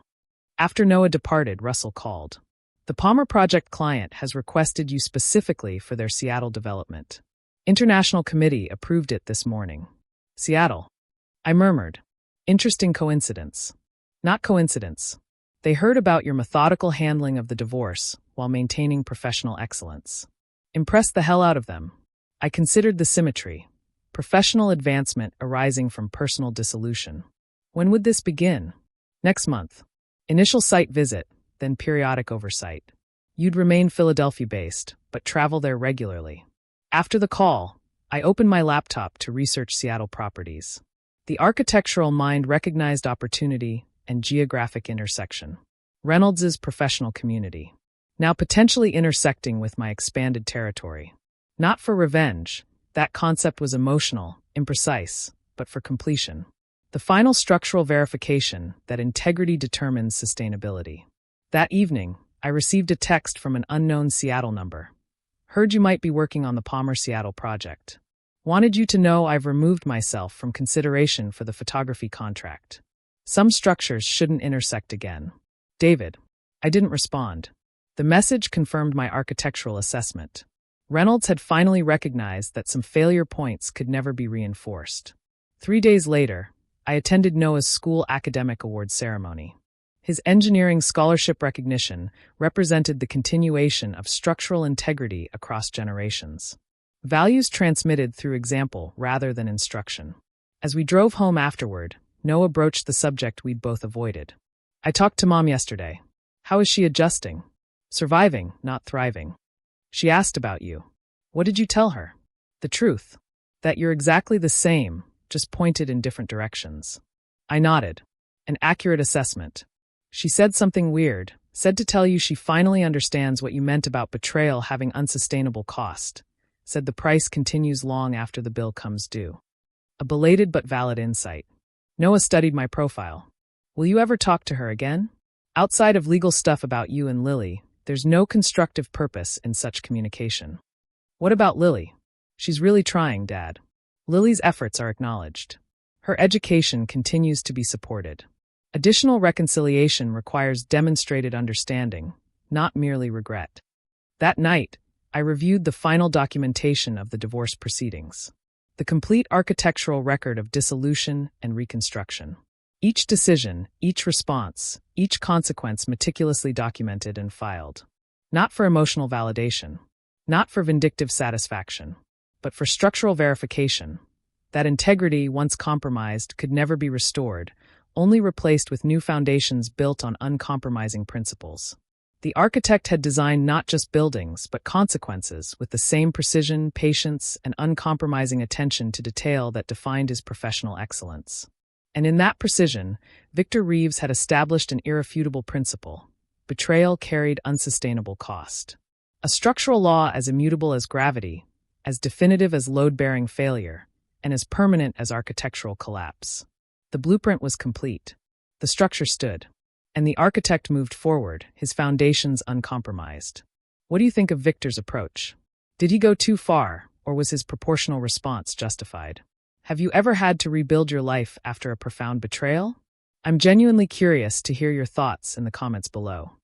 After Noah departed, Russell called. The Palmer Project client has requested you specifically for their Seattle development. International Committee approved it this morning. Seattle. I murmured. Interesting coincidence. Not coincidence. They heard about your methodical handling of the divorce while maintaining professional excellence. Impressed the hell out of them. I considered the symmetry, professional advancement arising from personal dissolution. When would this begin? Next month. Initial site visit, then periodic oversight. You'd remain Philadelphia-based, but travel there regularly. After the call, I opened my laptop to research Seattle properties. The architectural mind recognized opportunity and geographic intersection. Reynolds's professional community, now potentially intersecting with my expanded territory. Not for revenge, that concept was emotional, imprecise, but for completion. The final structural verification that integrity determines sustainability. That evening, I received a text from an unknown Seattle number. Heard you might be working on the Palmer-Seattle project. Wanted you to know I've removed myself from consideration for the photography contract. Some structures shouldn't intersect again. David. I didn't respond. The message confirmed my architectural assessment. Reynolds had finally recognized that some failure points could never be reinforced. 3 days later, I attended Noah's school academic award ceremony. His engineering scholarship recognition represented the continuation of structural integrity across generations. Values transmitted through example rather than instruction. As we drove home afterward, Noah broached the subject we'd both avoided. I talked to Mom yesterday. How is she adjusting? Surviving, not thriving. She asked about you. What did you tell her? The truth. That you're exactly the same, just pointed in different directions. I nodded. An accurate assessment. She said something weird, said to tell you she finally understands what you meant about betrayal having unsustainable cost. Said the price continues long after the bill comes due. A belated but valid insight. Noah studied my profile. Will you ever talk to her again? Outside of legal stuff about you and Lily, there's no constructive purpose in such communication. What about Lily? She's really trying, Dad. Lily's efforts are acknowledged. Her education continues to be supported. Additional reconciliation requires demonstrated understanding, not merely regret. That night, I reviewed the final documentation of the divorce proceedings. The complete architectural record of dissolution and reconstruction. Each decision, each response, each consequence meticulously documented and filed. Not for emotional validation, not for vindictive satisfaction, but for structural verification. That integrity, once compromised, could never be restored, only replaced with new foundations built on uncompromising principles. The architect had designed not just buildings, but consequences with the same precision, patience, and uncompromising attention to detail that defined his professional excellence. And in that precision, Victor Reeves had established an irrefutable principle. Betrayal carried unsustainable cost. A structural law as immutable as gravity, as definitive as load-bearing failure, and as permanent as architectural collapse. The blueprint was complete. The structure stood. And the architect moved forward, his foundations uncompromised. What do you think of Victor's approach? Did he go too far, or was his proportional response justified? Have you ever had to rebuild your life after a profound betrayal? I'm genuinely curious to hear your thoughts in the comments below.